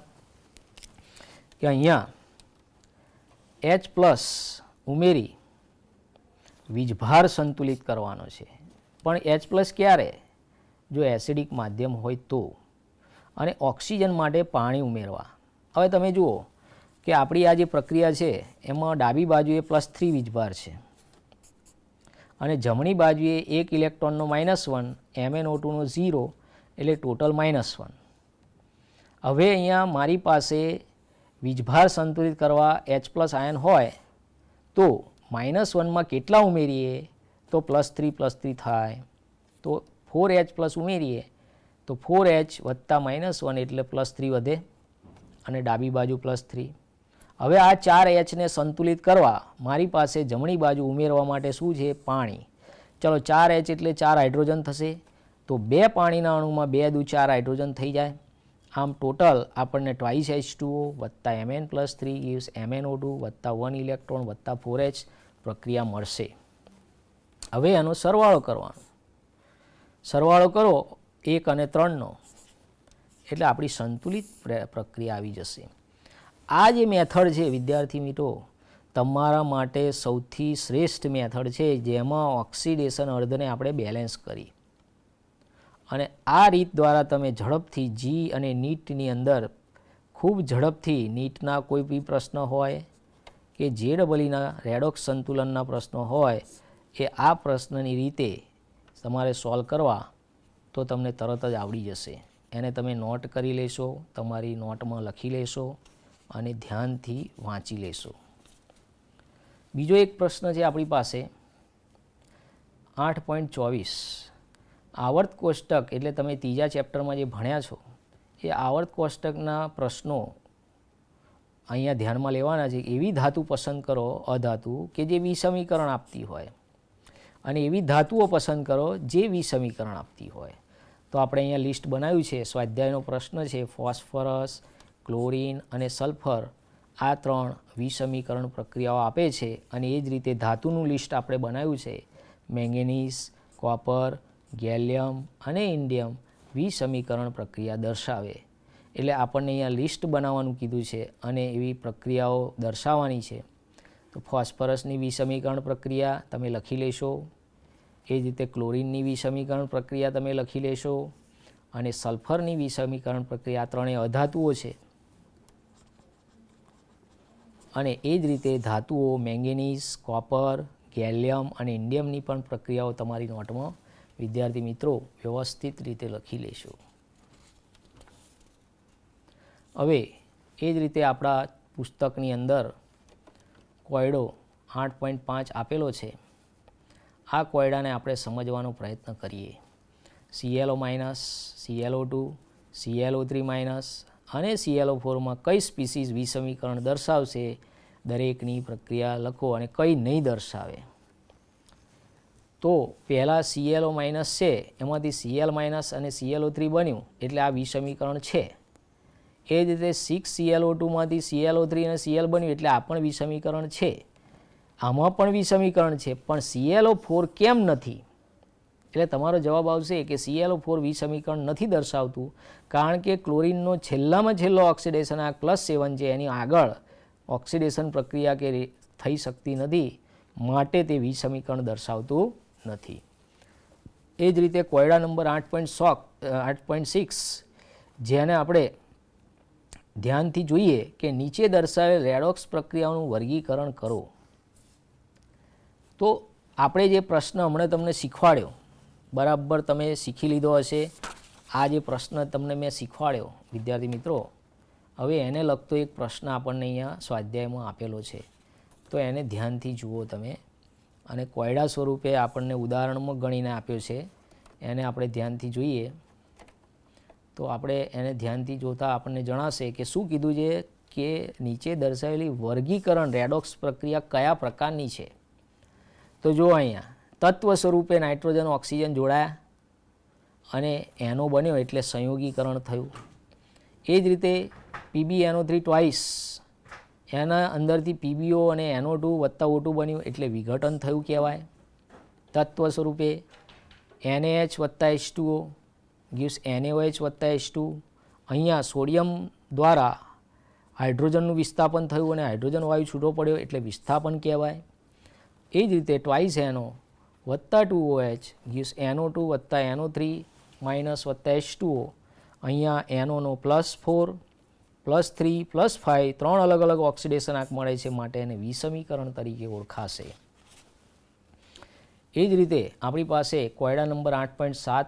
કે અહીંયા H+ ઉમેરી વીજભાર સંતુલિત કરવાનો છે, પણ H+ ક્યારે? જો એસિડિક માધ્યમ હોય તો, અને ઓક્સિજન માટે પાણી ઉમેરવા. હવે તમે જુઓ કે આપણી આ જે પ્રક્રિયા છે એમાં ડાબી બાજુએ +3 વીજભાર છે અને જમણી બાજુએ 1 ઇલેક્ટ્રોનનો -1, MnO2નો 0 એટલે ટોટલ -1. હવે અહીંયા મારી પાસે વીજભાર સંતુલિત કરવા H+ આયન હોય તો -1માં કેટલા ઉમેરીએ તો +3 થાય. તો 4H+ ઉમેરીએ તો 4H વત્તા -1 એટલે +3 વધે અને ડાબી બાજુ +3. હવે આ 4Hને સંતુલિત કરવા મારી પાસે જમણી બાજુ ઉમેરવા માટે શું છે? પાણી. ચલો 4H એટલે 4 હાઇડ્રોજન થશે, તો 2 પાણીના અણુમાં 2 દુ 4 હાઇડ્રોજન થઈ જાય. આમ ટોટલ આપણને ટ્વાઇસ H2O વત્તા Mn+3 gives MnO2 વત્તા 1 ઇલેક્ટ્રોન વત્તા 4H પ્રક્રિયા મળશે. હવે એનો સરવાળો કરવાનો. સરવાળો કરો 1 અને 3નો એટલે આપણી સંતુલિત પ્રક્રિયા આવી જશે. આ જે મેથડ છે વિદ્યાર્થી મિત્રો, તમારા માટે સૌથી શ્રેષ્ઠ મેથડ છે, જેમાં ઓક્સિડેશન અર્ધને આપણે બેલેન્સ કરી અને આ રીત દ્વારા તમે ઝડપથી જી અને નીટની અંદર ખૂબ ઝડપથી નીટના કોઈ બી પ્રશ્ન હોય કે JEEના રેડોક્સ સંતુલનના પ્રશ્નો હોય એ આ પ્રશ્નની રીતે તમારે સોલ્વ કરવા તો તમને તરત જ આવડી જશે. એને તમે નોટ કરી લેશો, તમારી નોટમાં લખી લેશો અને ધ્યાનથી વાંચી લેશો. બીજો એક પ્રશ્ન છે આપણી પાસે 8.24. આવર્ત કોષ્ટક એટલે તમે ત્રીજા ચેપ્ટરમાં જે ભણ્યા છો એ આવર્ત કોષ્ટકના પ્રશ્નો અહીંયા ધ્યાનમાં લેવાના છે. એવી ધાતુ પસંદ કરો અધાતુ કે જે વિસમીકરણ આપતી હોય અને એવી ધાતુઓ પસંદ કરો જે વિસમીકરણ આપતી હોય. તો આપણે અહીંયા લિસ્ટ બનાવ્યું છે. સ્વાધ્યાયનો પ્રશ્ન છે ફોસ્ફરસ, ક્લોરીન અને સલ્ફર આ 3 વિસમીકરણ પ્રક્રિયાઓ આપે છે અને એ જ રીતે ધાતુનું લિસ્ટ આપણે બનાવ્યું છે. મેંગેનીઝ, કોપર, ગેલિયમ અને ઇન્ડિયમ વિસમીકરણ પ્રક્રિયા દર્શાવે. એટલે આપણને અહીંયા લિસ્ટ બનાવવાનું કીધું છે અને એવી પ્રક્રિયાઓ દર્શાવવાની છે. તો ફોસ્ફરસની વિસમીકરણ પ્રક્રિયા તમે લખી લેશો, એ જ રીતે ક્લોરીનની વિસમીકરણ પ્રક્રિયા તમે લખી લેશો અને સલ્ફરની વિસમીકરણ પ્રક્રિયા. આ ત્રણેય અધાતુઓ છે અને એ જ રીતે ધાતુઓ મેંગેનીઝ, કોપર, ગેલિયમ અને ઇન્ડિયમની પણ પ્રક્રિયાઓ તમારી નોટમાં વિદ્યાર્થી મિત્રો વ્યવસ્થિત રીતે લખી લેશો. હવે એ જ રીતે આપણા પુસ્તકની અંદર કોયડો 8.5 આપેલો છે. આ કોયડાને આપણે સમજવાનો પ્રયત્ન કરીએ. ClO minus, ClO2, ClO3 minus અને ClO4માં કઈ સ્પીસીઝ વિસમીકરણ દર્શાવશે, દરેકની પ્રક્રિયા લખો અને કઈ નહીં દર્શાવે. તો પહેલાં ClO માઇનસ છે, એમાંથી Cl માઇનસ અને ClO3 બન્યું એટલે આ વિસમીકરણ છે. એ જ રીતે 6ClO2માંથી ClO3 અને Cl બન્યું એટલે આ પણ વિસમીકરણ છે. આમાં પણ વિસમીકરણ છે, પણ ClO4 કેમ નથી? એટલે તમારો જવાબ આવશે કે ClO4 વિસમીકરણ નથી દર્શાવતું કારણ કે ક્લોરીનનો છેલ્લામાં છેલ્લો ઓક્સિડેશન આ +7 છે, એની આગળ ઓક્સિડેશન પ્રક્રિયા કે થઈ શકતી નથી, માટે તે વિસમીકરણ દર્શાવતું નથી. એ જ રીતે કોયડા નંબર 8.6 જેને આપણે ધ્યાનથી જોઈએ કે નીચે દર્શાવેલ રેડોક્સ પ્રક્રિયાઓનું વર્ગીકરણ કરો. તો આપણે જે પ્રશ્ન હમણાં તમને શીખવાડ્યો બરાબર તમે શીખી લીધો હશે. આ જે પ્રશ્ન તમને મેં શીખવાડ્યો વિદ્યાર્થી મિત્રો, હવે એને લગતો એક પ્રશ્ન આપણને અહીંયા સ્વાધ્યાયમાં આપેલો છે. તો એને ધ્યાનથી જુઓ તમે અને કોયડા સ્વરૂપે આપણને ઉદાહરણમાં ગણીને આપ્યો છે, એને આપણે ધ્યાનથી જોઈએ. તો આપણે એને ધ્યાનથી જોતાં આપણને જણાશે કે શું કીધું છે કે નીચે દર્શાવેલી વર્ગીકરણ રેડોક્સ પ્રક્રિયા કયા પ્રકારની છે. તો જો અહીંયા તત્વ સ્વરૂપે નાઇટ્રોજન ઓક્સિજન જોડાયા અને એનો બન્યો એટલે સંયોગીકરણ થયું. એ જ રીતે PbNO3 ટ્વાઇસ એના અંદરથી PbO અને NO2 વત્તા O2 બન્યું એટલે વિઘટન થયું કહેવાય. તત્વ સ્વરૂપે NaH વત્તા H2O gives NaOH વત્તા H2. અહીંયા સોડિયમ દ્વારા હાઇડ્રોજનનું વિસ્થાપન થયું અને હાઇડ્રોજન વાયુ છૂટો પડ્યો એટલે વિસ્થાપન કહેવાય. એ જ રીતે ટ્વાઇસ NO વત્તા 2OH gives NO2 વત્તા NO3 માઇનસ વત્તા H2O. અહીંયા NOનો +4, +3, +5 3 અલગ અલગ ઓક્સિડેશન આંક મળે છે, માટે એને વિસમીકરણ તરીકે ઓળખાશે. એ જ રીતે આપણી પાસે કોયડા નંબર 8.7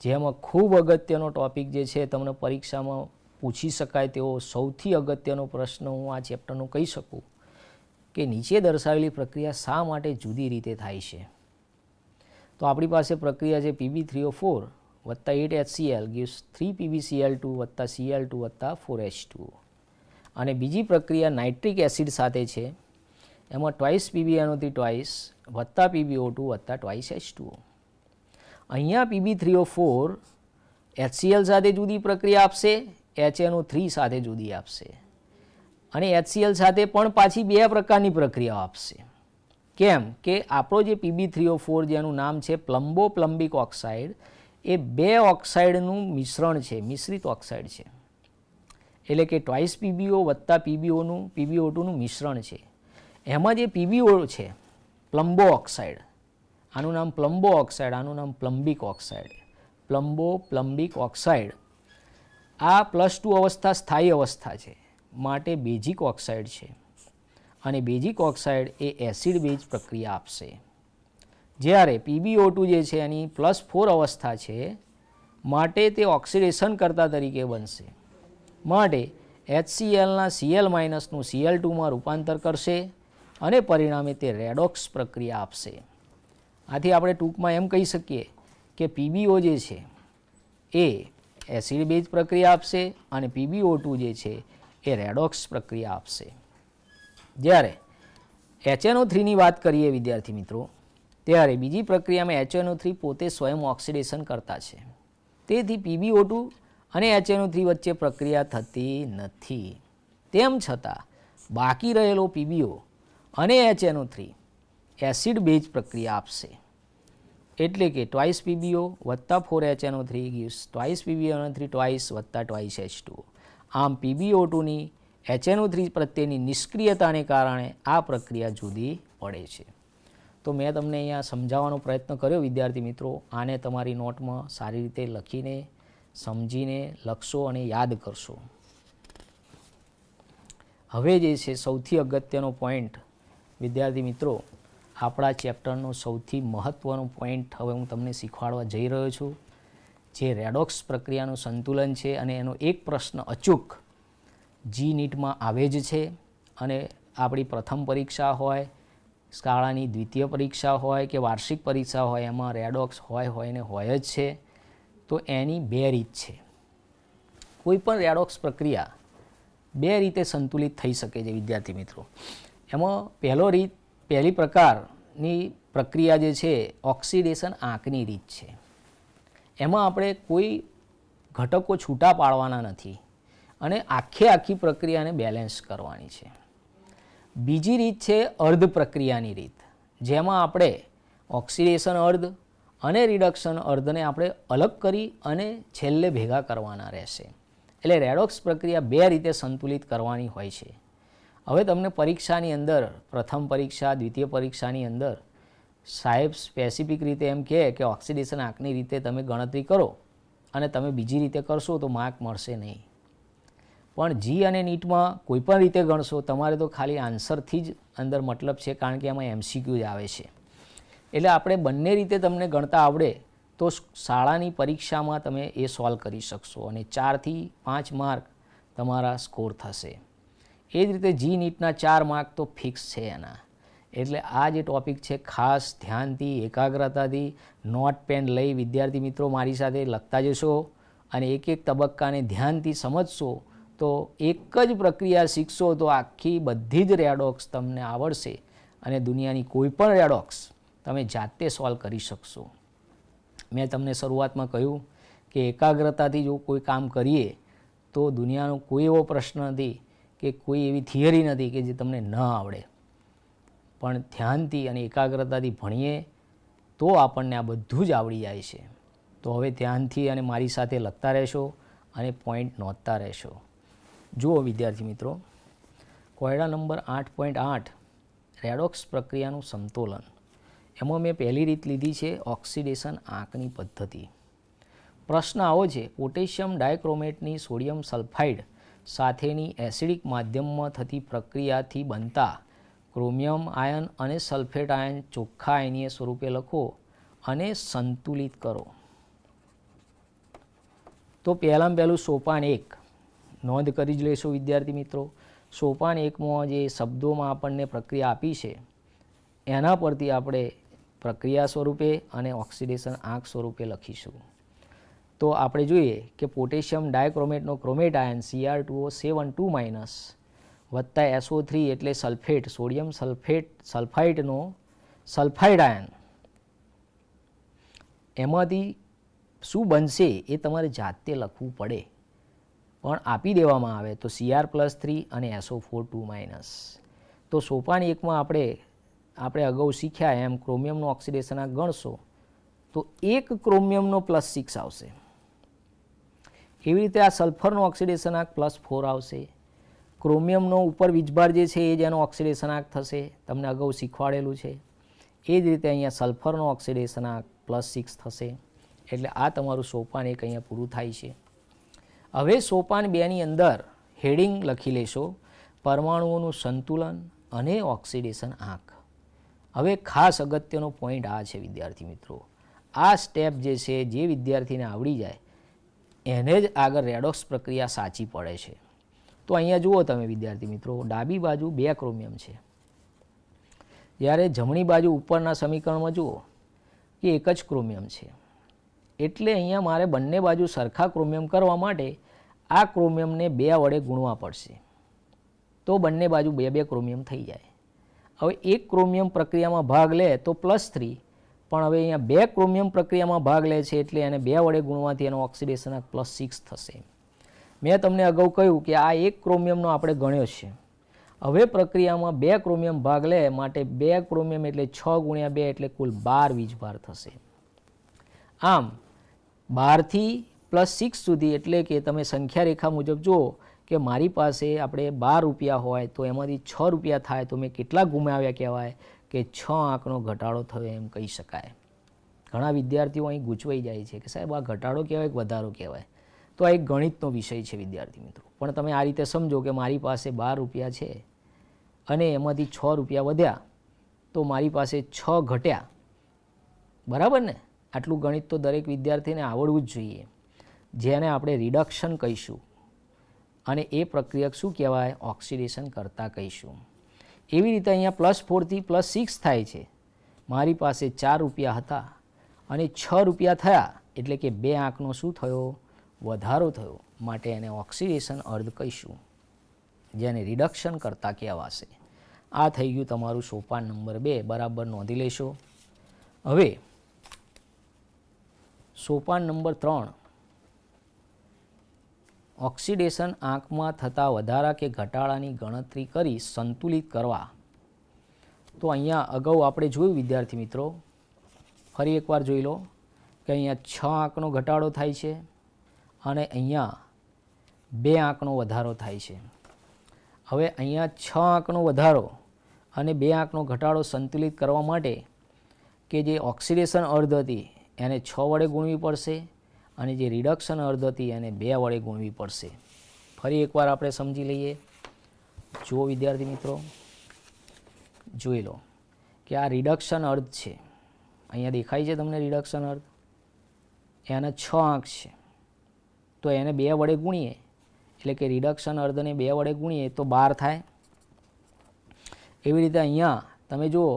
જેમાં ખૂબ અગત્યનો ટોપિક જે છે તમને પરીક્ષામાં પૂછી શકાય તેવો સૌથી અગત્યનો પ્રશ્ન હું આ ચેપ્ટરનો કહી શકું કે નીચે દર્શાવેલી પ્રક્રિયા શા માટે જુદી રીતે થાય છે. તો આપણી પાસે પ્રક્રિયા છે Pb3O4 વત્તા 8HCl gives 3PbCl2 વત્તા Cl2 વત્તા 4H2O. અને બીજી પ્રક્રિયા નાઇટ્રિક એસિડ સાથે છે, એમાં ટ્વાઇસ PbNO3 ટ્વાઇસ વત્તા PbO2 વત્તા ટ્વાઇસ H2O. અહીંયા Pb3O4 HCl સાથે જુદી પ્રક્રિયા આપશે, HNO3 સાથે જુદી આપશે અને HCl સાથે પણ પાછી 2 પ્રકારની પ્રક્રિયાઓ આપશે. કેમ કે આપણો જે Pb3O4 જેનું નામ છે પ્લમ્બોપ્લમ્બિક ઓક્સાઇડ, એ બે ઓક્સાઇડનું મિશ્રણ છે, મિશ્રિત ઓક્સાઇડ છે. એટલે કે ટ્વાઇસ પીબીઓ વત્તા પીબીઓ2નું મિશ્રણ છે. એમાં જે પીબીઓ છે, પ્લમ્બો ઓક્સાઇડ, આનું નામ પ્લમ્બો ઓક્સાઇડ, આનું નામ પ્લમ્બિક ઓક્સાઇડ, પ્લમ્બિક ઓક્સાઇડ, આ +2 અવસ્થા સ્થાયી અવસ્થા છે, માટે બેઝિક ઓક્સાઇડ છે. અને બેઝિક ઓક્સાઇડ એ એસિડ બેઝ પ્રક્રિયા આપશે. જ્યારે પીબીઓ2 જે છે એની +4 અવસ્થા છે, માટે તે ઓક્સિડેશન કરતા તરીકે બનશે. માટે HClના Cl- નું Cl2માં રૂપાંતર કરશે અને પરિણામે તે રેડોક્સ પ્રક્રિયા આપશે. આથી આપણે ટૂંકમાં એમ કહી શકીએ કે પીબીઓ જે છે એ એસિડ બેઝ પ્રક્રિયા આપશે અને પીબીઓ2 જે છે એ રેડોક્સ પ્રક્રિયા આપશે. જ્યારે HNO3ની વાત કરીએ વિદ્યાર્થી મિત્રો, ત્યારે બીજી પ્રક્રિયામાં HNO3 પોતે સ્વયં ઓક્સિડેશન કરતા છે. તેથી પીબીઓ2 અને HNO3 વચ્ચે પ્રક્રિયા થતી નથી. તેમ છતાં બાકી રહેલો પીબીઓ અને HNO3 એસિડ બેઝ પ્રક્રિયા આપશે. એટલે કે ટ્વાઇસ પીબીઓ વત્તા 4HNO3 gives twice PbNO3 twice વત્તા ટ્વાઇસ H2O. આમ પીબીઓ2ની HNO3 પ્રત્યેની નિષ્ક્રિયતાને કારણે આ પ્રક્રિયા જુદી પડે છે. તો મેં તમને અહીંયા સમજાવવાનો પ્રયત્ન કર્યો વિદ્યાર્થી મિત્રો. આને તમારી નોટમાં સારી રીતે લખીને સમજીને લખશો અને યાદ કરશો. હવે જે છે સૌથી અગત્યનો પોઈન્ટ વિદ્યાર્થી મિત્રો, આપણા ચેપ્ટરનો સૌથી મહત્ત્વનો પોઈન્ટ હવે હું તમને શીખવાડવા જઈ રહ્યો છું, જે રેડોક્સ પ્રક્રિયાનું સંતુલન છે. અને એનો એક પ્રશ્ન અચૂક GNEETમાં આવે જ છે. અને આપણી પ્રથમ પરીક્ષા હોય, શાળાની દ્વિતીય પરીક્ષા હોય કે વાર્ષિક પરીક્ષા હોય, એમાં રેડોક્સ હોય ને હોય જ છે. તો એની બે રીત છે. કોઈ પણ રેડોક્સ પ્રક્રિયા બે રીતે સંતુલિત થઈ શકે છે વિદ્યાર્થી મિત્રો. એમાં પહેલી પ્રકારની પ્રક્રિયા જે છે ઓક્સિડેશન આંકની રીત છે. એમાં આપણે કોઈ ઘટકો છૂટા પાડવાના નથી અને આખી પ્રક્રિયાને બેલેન્સ કરવાની છે. બીજી રીત છે અર્ધ પ્રક્રિયાની રીત, જેમાં આપણે ઓક્સિડેશન અર્ધ અને રિડક્શન અર્ધને આપણે અલગ કરી અને છેલ્લે ભેગા કરવાના રહેશે. એટલે રેડોક્સ પ્રક્રિયા બે રીતે સંતુલિત કરવાની હોય છે. હવે તમને પરીક્ષાની અંદર, પ્રથમ પરીક્ષા દ્વિતીય પરીક્ષાની અંદર સાહેબ સ્પેસિફિક રીતે એમ કહે કે ઓક્સિડેશન આંકની રીતે તમે ગણતરી કરો અને તમે બીજી રીતે કરશો તો માર્ક મળશે નહીં. પણ જી અને નીટમાં કોઈ પણ રીતે ગણશો તમારે તો ખાલી આન્સરથી જ અંદર મતલબ છે, કારણ કે એમાં MCQ જ આવે છે. એટલે આપણે બંને રીતે તમને ગણતા આવડે તો શાળાની પરીક્ષામાં તમે એ સોલ્વ કરી શકશો અને 4 થી 5 માર્ક તમારા સ્કોર થશે. એ જ રીતે જી નીટના 4 માર્ક તો ફિક્સ છે એના. એટલે આ જે ટૉપિક છે ખાસ ધ્યાનથી એકાગ્રતાથી નોટ પેન લઈ વિદ્યાર્થી મિત્રો મારી સાથે લખતા જશો અને એક તબક્કાને ધ્યાનથી સમજશો તો એક જ પ્રક્રિયા શીખશો તો આખી બધી જ રેડોક્સ તમને આવડશે અને દુનિયાની કોઈ પણ રેડોક્સ તમે જાતે સોલ્વ કરી શકશો. મેં તમને શરૂઆતમાં કહ્યું કે એકાગ્રતાથી જો કોઈ કામ કરીએ તો દુનિયાનો કોઈ એવો પ્રશ્ન નથી કે કોઈ એવી થિયરી નથી કે જે તમને ન આવડે. પણ ધ્યાનથી અને એકાગ્રતાથી ભણીએ તો આપણને આ બધું જ આવડી જાય છે. તો હવે ધ્યાનથી અને મારી સાથે લખતા રહેશો અને પોઈન્ટ નોંધતા રહેશો. જુઓ વિદ્યાર્થી મિત્રો, કોયડા નંબર 8.8 રેડોક્સ પ્રક્રિયાનું સમતોલન. એમાં મેં પહેલી રીત લીધી છે ઓક્સિડેશન આંકની પદ્ધતિ. પ્રશ્ન આવો છે, પોટેશિયમ ડાયક્રોમેટની સોડિયમ સલ્ફાઇડ સાથેની એસિડિક માધ્યમમાં થતી પ્રક્રિયાથી બનતા ક્રોમિયમ આયન અને સલ્ફેટ આયન ચોખ્ખા આયનીય સ્વરૂપે લખો અને સંતુલિત કરો. તો પહેલું સોપાન 1 નોંધ કરી જ લેશો વિદ્યાર્થી મિત્રો. સોપાન 1માં જે શબ્દોમાં આપણને પ્રક્રિયા આપી છે એના પરથી આપણે પ્રક્રિયા સ્વરૂપે અને ઓક્સિડેશન આંક સ્વરૂપે લખીશું. તો આપણે જોઈએ કે પોટેશિયમ ડાયક્રોમેટનો ક્રોમેટ આયન Cr2O7 વત્તા SO3 એટલે સલ્ફેટ, સોડિયમ સલ્ફાઇડનો સલ્ફાઇડ આયન, એમાંથી શું બનશે એ તમારે જાતે લખવું પડે, પણ આપી દેવામાં આવે તો Cr+3 અને SO4 તો સોપાન 1માં આપણે અગાઉ શીખ્યા એમ ક્રોમિયમનું ઓક્સિડેશન આંક ગણશો તો એક ક્રોમિયમનો +6 આવશે. એવી રીતે આ સલ્ફરનો ઓક્સિડેશનાંક +4 આવશે. ક્રોમિયમનો ઉપર વીજભાર જે છે એ જ એનો ઓક્સિડેશનાંક થશે, તમને અગાઉ શીખવાડેલું છે. એ જ રીતે અહીંયા સલ્ફરનો ઓક્સિડેશનાંક +6 થશે. એટલે આ તમારું સોપાન 1 અહીંયા પૂરું થાય છે. હવે સોપાન 2ની અંદર હેડિંગ લખી લેશો પરમાણુઓનું સંતુલન અને ઓક્સિડેશન આંક. હવે ખાસ અગત્યનો પોઈન્ટ આ છે વિદ્યાર્થી મિત્રો, આ સ્ટેપ જે છે જે વિદ્યાર્થીને આવડી જાય એને જ આગળ રેડોક્સ પ્રક્રિયા સાચી પડે છે. તો અહીંયા જુઓ તમે વિદ્યાર્થી મિત્રો, ડાબી બાજુ 2 ક્રોમિયમ છે, જ્યારે જમણી બાજુ ઉપરના સમીકરણમાં જુઓ કે 1 જ ક્રોમિયમ છે. એટલે અહીંયા મારે બંને બાજુ સરખા ક્રોમિયમ કરવા માટે આ ક્રોમિયમને 2 વડે ગુણવા પડશે, તો બંને બાજુ 2 ક્રોમિયમ થઈ જાય. હવે એક ક્રોમિયમ પ્રક્રિયામાં ભાગ લે તો +3, પણ હવે અહીંયા 2 ક્રોમિયમ પ્રક્રિયામાં ભાગ લે છે એટલે એને 2 વડે ગુણવાથી એનો ઓક્સિડેશનાંક +6 થશે. મેં તમને અગાઉ કહ્યું કે આ એક ક્રોમિયમનો આપણે ગણ્યો છે. હવે પ્રક્રિયામાં 2 ક્રોમિયમ ભાગ લે માટે 2 ક્રોમિયમ એટલે 6 × 2 એટલે કુલ 12 વીજભાર થશે. આમ 12 થી +6 સુધી એટલે કે તમે સંખ્યા રેખા મુજબ જુઓ કે મારી પાસે આપણે 12 રૂપિયા હોય તો એમાંથી 6 રૂપિયા થાય તો મેં કેટલા ગુમાવ્યા કહેવાય કે 6 આંકનો ઘટાડો થયો એમ કહી શકાય. ઘણા વિદ્યાર્થીઓ અહીં ગૂંચવાઈ જાય છે કે સાહેબ આ ઘટાડો કહેવાય કે વધારો કહેવાય. તો આ એક ગણિતનો વિષય છે વિદ્યાર્થી મિત્રો, પણ તમે આ રીતે સમજો કે મારી પાસે 12 રૂપિયા છે અને એમાંથી 6 રૂપિયા વધ્યા તો મારી પાસે 6 ઘટ્યા, બરાબર ને? આટલું ગણિત તો દરેક વિદ્યાર્થીને આવડવું જ જોઈએ, જેને આપણે રિડક્શન કહીશું અને એ પ્રક્રિયા શું કહેવાય? ઓક્સિડેશન કરતા કહીશું. એવી રીતે અહીંયા +4 થી +6 થાય છે. મારી પાસે 4 રૂપિયા હતા અને 6 રૂપિયા થયા એટલે કે 2 આંકનો શું થયો? વધારો થયો, માટે એને ઓક્સિડેશન અર્ધ કહીશું, જેને રિડક્શન કરતા કહેવાશે. આ થઈ ગયું તમારું સોપાન નંબર 2, બરાબર નોંધી લેશો. હવે સોપાન નંબર 3, ઓક્સિડેશન આંકમાં થતા વધારા કે ઘટાડાની ગણતરી કરી સંતુલિત કરવા. તો અહીંયા અગાઉ આપણે જોયું વિદ્યાર્થી મિત્રો, ફરી એકવાર જોઈ લો કે અહીંયા 6 આંકનો ઘટાડો થાય છે અને અહીંયા 2 આંકનો વધારો થાય છે. હવે અહીંયા 6 આંકનો વધારો અને 2 આંકનો ઘટાડો સંતુલિત કરવા માટે કે જે ઓક્સિડેશન અર્ધ હતી એને 6 વડે ગુણવી પડશે અને જે રિડક્શન અર્ધ હતી એને 2 વડે ગુણવી પડશે. ફરી એકવાર આપણે સમજી લઈએ. જુઓ વિદ્યાર્થી મિત્રો, જોઈ લો કે આ રિડક્શન અર્ધ છે, અહીંયા દેખાય છે તમને રિડક્શન અર્ધ, એના 6 આંક છે તો એને 2 વડે ગુણીએ એટલે કે રિડક્શન અર્ધને 2 વડે ગુણીએ તો 12 થાય. એવી રીતે અહીંયા તમે જુઓ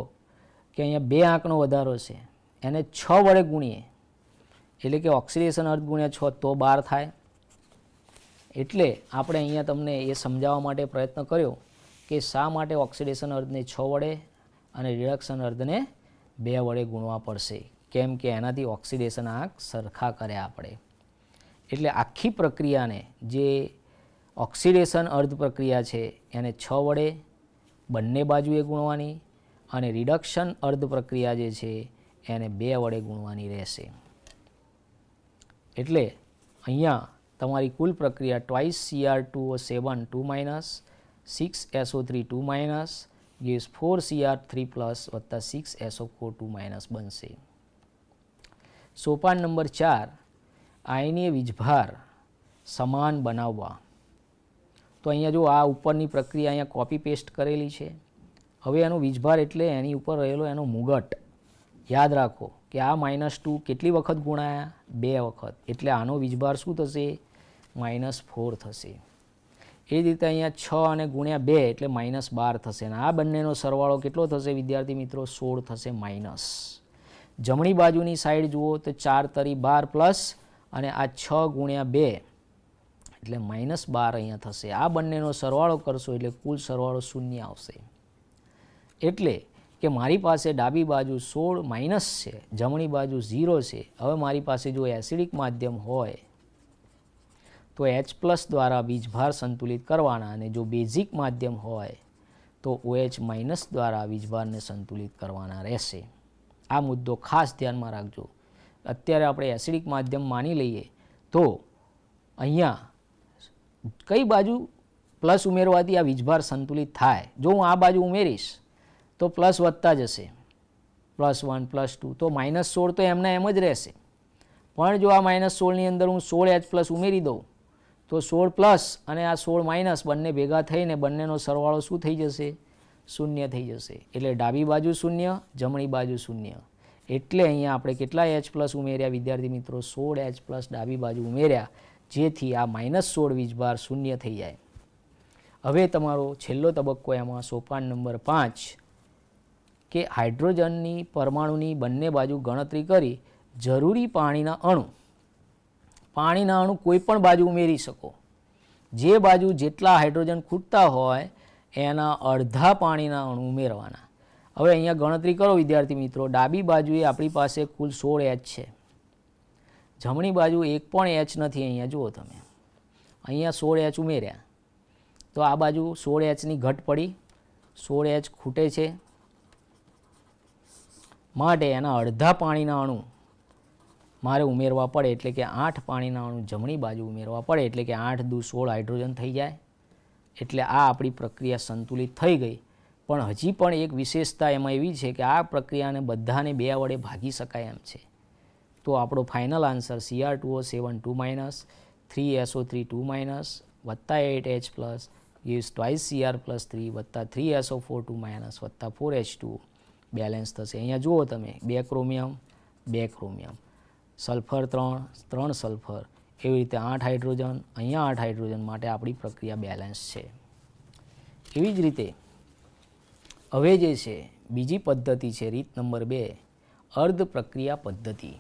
કે અહીંયા 2 આંકનો વધારો છે, એને 6 વડે ગુણીએ એટલે કે ઓક્સિડેશન અર્ધ ગુણ્યા 6 તો 12 થાય. એટલે આપણે અહીંયા તમને એ સમજાવવા માટે પ્રયત્ન કર્યો કે શા માટે ઓક્સિડેશન અર્ધને 6 વડે અને રિડક્શન અર્ધને 2 વડે ગુણવા પડશે, કેમ કે એનાથી ઓક્સિડેશન આંક સરખા કર્યા આપણે. એટલે આખી પ્રક્રિયાને જે ઓક્સિડેશન અર્ધ પ્રક્રિયા છે એને 6 વડે બંને બાજુએ ગુણવાની અને રિડક્શન અર્ધ પ્રક્રિયા જે છે એને 2 વડે ગુણવાની રહેશે. એટલે અહીંયા તમારી કુલ પ્રક્રિયા 2Cr2O7 2 6SO3 2 gives 4Cr3 વત્તા 6SO4 2 બનશે. સોપાન નંબર 4, આયનીય વીજભાર સમાન બનાવવા. તો અહીંયા જો આ ઉપરની પ્રક્રિયા અહીંયા કોપી પેસ્ટ કરેલી છે. હવે એનો વીજભાર એટલે એની ઉપર રહેલો એનો મુગટ. યાદ રાખો કે આ -2 કેટલી વખત ગુણાયા? 2 વખત. એટલે આનો વીજભાર શું થશે? -4 થશે. એ જ રીતે અહીંયા 6 અને ગુણ્યા 2 એટલે -12 થશે. અને આ બંનેનો સરવાળો કેટલો થશે વિદ્યાર્થી મિત્રો? 16 થશે માઇનસ. જમણી બાજુની સાઈડ જુઓ તો 4 તરી 12 પ્લસ અને આ 6 ગુણ્યા 2 એટલે -12 અહીંયા થશે. આ બંનેનો સરવાળો કરશો એટલે કુલ સરવાળો 0 આવશે. એટલે કે મારી પાસે ડાબી બાજુ 16 માઇનસ છે, જમણી બાજુ 0 છે. હવે મારી પાસે જો એસિડિક માધ્યમ હોય તો H+ દ્વારા વીજભાર સંતુલિત કરવાના અને જો બેઝિક માધ્યમ હોય તો OH- દ્વારા વીજભારને સંતુલિત કરવાના રહેશે. આ મુદ્દો ખાસ ધ્યાનમાં રાખજો. અત્યારે આપણે એસિડિક માધ્યમ માની લઈએ તો અહીંયા કઈ બાજુ પ્લસ ઉમેરવાથી આ વીજભાર સંતુલિત થાય. જો હું આ બાજુ ઉમેરીશ તો પ્લસ વધતા જશે, +1 +2, તો -16 તો એમના એમ જ રહેશે. પણ જો આ -16ની અંદર હું 16H+ ઉમેરી દઉં તો 16+ અને આ 16- બંને ભેગા થઈને બંનેનો સરવાળો શું થઈ જશે? 0 થઈ જશે. એટલે ડાબી બાજુ 0, જમણી બાજુ 0. એટલે અહીંયા આપણે કેટલા H+ ઉમેર્યા વિદ્યાર્થી મિત્રો? 16H+ ડાબી બાજુ ઉમેર્યા, જેથી આ -16 વીજભાર 0 થઈ જાય. હવે તમારો છેલ્લો તબક્કો એમાં સોપાન નંબર 5 કે હાઇડ્રોજનની પરમાણુની બંને બાજુ ગણતરી કરી જરૂરી પાણીના અણુ કોઈ પણ બાજુ ઉમેરી શકો. જે બાજુ જેટલા હાઇડ્રોજન ખૂટતા હોય એના અડધા પાણીના અણુ ઉમેરવાના. હવે અહીંયા ગણતરી કરો વિદ્યાર્થી મિત્રો. ડાબી બાજુએ આપણી પાસે કુલ 16H છે, જમણી બાજુ એક પણ H નથી. અહીંયા જુઓ તમે, અહીંયા 16H ઉમેર્યા તો આ બાજુ 16Hની ઘટ પડી, 16H ખૂટે છે, માટે એના અડધા પાણીના અણુ મારે ઉમેરવા પડે. એટલે કે 8 પાણીના અણુ જમણી બાજુ ઉમેરવા પડે. એટલે કે 8 દુ 16 હાઇડ્રોજન થઈ જાય. એટલે આ આપણી પ્રક્રિયા સંતુલિત થઈ ગઈ. પણ હજી પણ એક વિશેષતા એમાં એવી છે કે આ પ્રક્રિયાને બધાને 2 વડે ભાગી શકાય એમ છે. તો આપણો ફાઇનલ આન્સર Cr2O7 2- 3SO3 2- વત્તા 8H+ gives twice Cr + 3 વત્તા 3SO4 2- વત્તા 4H2 બેલેન્સ થશે. અહીંયા જુઓ તમે, 2 ક્રોમિયમ 2 ક્રોમિયમ, સલ્ફર 3 સલ્ફર, એવી રીતે 8 હાઇડ્રોજન, અહીંયા 8 હાઇડ્રોજન, માટે આપણી પ્રક્રિયા બેલેન્સ છે. એવી જ રીતે હવે જે છે બીજી પદ્ધતિ છે, રીત નંબર 2, અર્ધ પ્રક્રિયા પદ્ધતિ.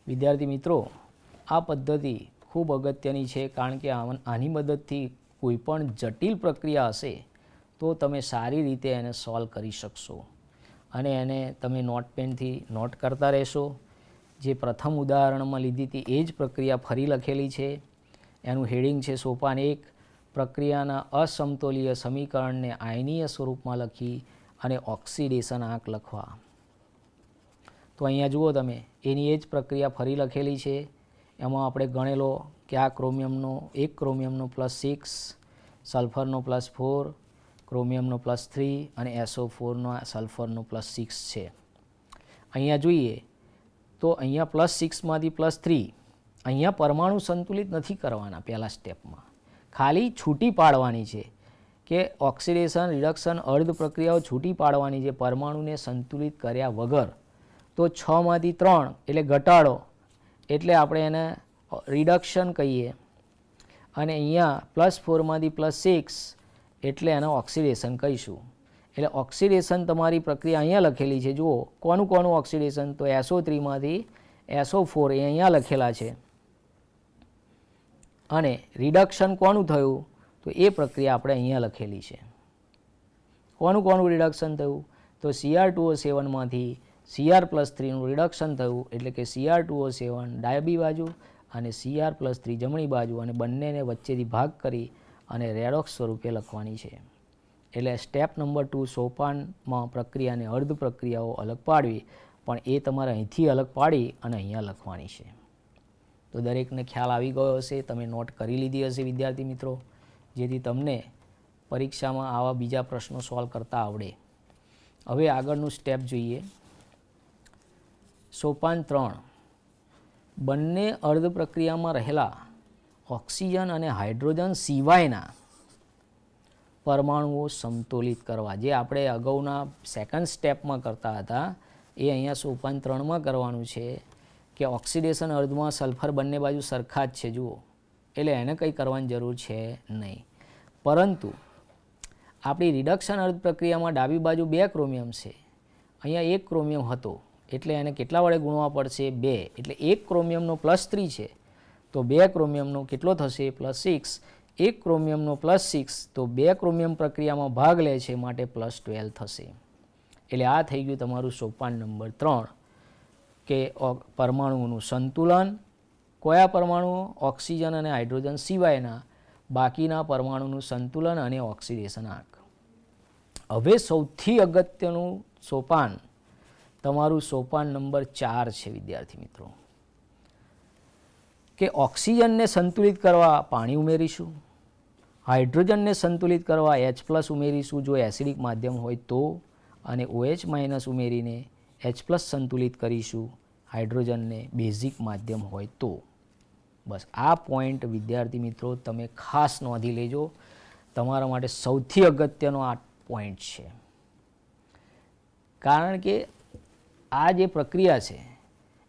વિદ્યાર્થી મિત્રો, આ પદ્ધતિ ખૂબ અગત્યની છે, કારણ કે આની મદદથી કોઈ પણ જટિલ પ્રક્રિયા હશે તો તમે સારી રીતે એને સોલ્વ કરી શકશો. અને એને તમે નોટપેનથી નોટ કરતા રહેશો. જે પ્રથમ ઉદાહરણમાં લીધી હતી એ જ પ્રક્રિયા ફરી લખેલી છે. એનું હેડિંગ છે સોપાન 1, પ્રક્રિયાના અસમતોલીય સમીકરણને આયનીય સ્વરૂપમાં લખી અને ઓક્સિડેશન આંક લખવા. તો અહીંયા જુઓ તમે, એની એ જ પ્રક્રિયા ફરી લખેલી છે. એમાં આપણે ગણેલો કે આ ક્રોમિયમનો 1 ક્રોમિયમનો +6, સલ્ફરનો +4, ક્રોમિયમનો +3 અને SO4નો સલ્ફરનો +6 છે. અહીંયા જોઈએ તો અહીંયા +6માંથી +3, અહીંયા પરમાણુ સંતુલિત નથી કરવાના. પહેલા સ્ટેપમાં ખાલી છૂટી પાડવાની છે કે ઓક્સિડેશન, રિડક્શન, અર્ધ પ્રક્રિયાઓ છૂટી પાડવાની છે પરમાણુને સંતુલિત કર્યા વગર. તો 6માંથી 3 એટલે ઘટાડો, એટલે આપણે એને રિડક્શન કહીએ. અને અહીંયા +4માંથી +6 એટલે એને ઓક્સિડેશન કહીશું. એટલે ઓક્સિડેશન તમારી પ્રક્રિયા અહીંયા લખેલી છે. જુઓ કોનું ઓક્સિડેશન? તો SO3માંથી SO4 એ અહીંયા લખેલા છે. અને રિડક્શન કોનું થયું? તો એ પ્રક્રિયા આપણે અહીંયા લખેલી છે. કોનું રિડક્શન થયું? તો Cr2O7માંથી Cr+3નું રિડક્શન થયું. એટલે કે Cr2O7 ડાબી બાજુ અને Cr+3 જમણી બાજુ, અને બંનેને વચ્ચેથી ભાગ કરી અને રેડોક્સ સ્વરૂપે લખવાની છે. એટલે સ્ટેપ નંબર 2 સોપાનમાં પ્રક્રિયાને અર્ધ પ્રક્રિયાઓ અલગ પાડવી, પણ એ તમારે અહીંથી અલગ પાડી અને અહીંયા લખવાની છે. તો દરેકને ખ્યાલ આવી ગયો હશે, તમે નોટ કરી લીધી હશે વિદ્યાર્થી મિત્રો, જેથી તમને પરીક્ષામાં આવા બીજા પ્રશ્નો સોલ્વ કરતા આવડે. હવે આગળનું સ્ટેપ જોઈએ. સોપાન 3, બંને અર્ધ પ્રક્રિયામાં રહેલા ઓક્સિજન અને હાઇડ્રોજન સિવાયના પરમાણુઓ સમતોલિત કરવા. જે આપણે અગાઉના સેકન્ડ સ્ટેપમાં કરતા હતા એ અહીંયા સોપાન 3માં કરવાનું છે. કે ઓક્સિડેશન અર્ધમાં સલ્ફર બંને બાજુ સરખા જ છે જુઓ, એટલે એને કંઈ કરવાની જરૂર છે નહીં. પરંતુ આપણી રિડક્શન અર્ધ પ્રક્રિયામાં ડાબી બાજુ 2 ક્રોમિયમ છે, અહીંયા 1 ક્રોમિયમ હતો, એટલે એને કેટલા વડે ગુણવા પડશે? 2. એટલે 1 ક્રોમિયમનો +3 છે તો 2 ક્રોમિયમનો કેટલો થશે? +6. 1 ક્રોમિયમનો +6 તો 2 ક્રોમિયમ પ્રક્રિયામાં ભાગ લે છે, માટે +12 થશે. એટલે આ થઈ ગયું તમારું સોપાન નંબર 3 કે પરમાણુઓનું સંતુલન. કયા પરમાણુઓ? ઓક્સિજન અને હાઇડ્રોજન સિવાયના બાકીના પરમાણુનું સંતુલન અને ઓક્સિડેશન આંક. હવે સૌથી અગત્યનું સોપાન તમારું સોપાન નંબર 4 છે વિદ્યાર્થી મિત્રો, કે ઓક્સિજનને સંતુલિત કરવા પાણી ઉમેરીશું, હાઇડ્રોજનને સંતુલિત કરવા H+ ઉમેરીશું જો એસિડિક માધ્યમ હોય તો, અને OH- ઉમેરીને H+ સંતુલિત કરીશું હાઇડ્રોજનને બેઝિક માધ્યમ હોય તો. બસ આ પોઈન્ટ વિદ્યાર્થી મિત્રો તમે ખાસ નોંધી લેજો, તમારા માટે સૌથી અગત્યનો આ પોઈન્ટ છે. કારણ કે આ જે પ્રક્રિયા છે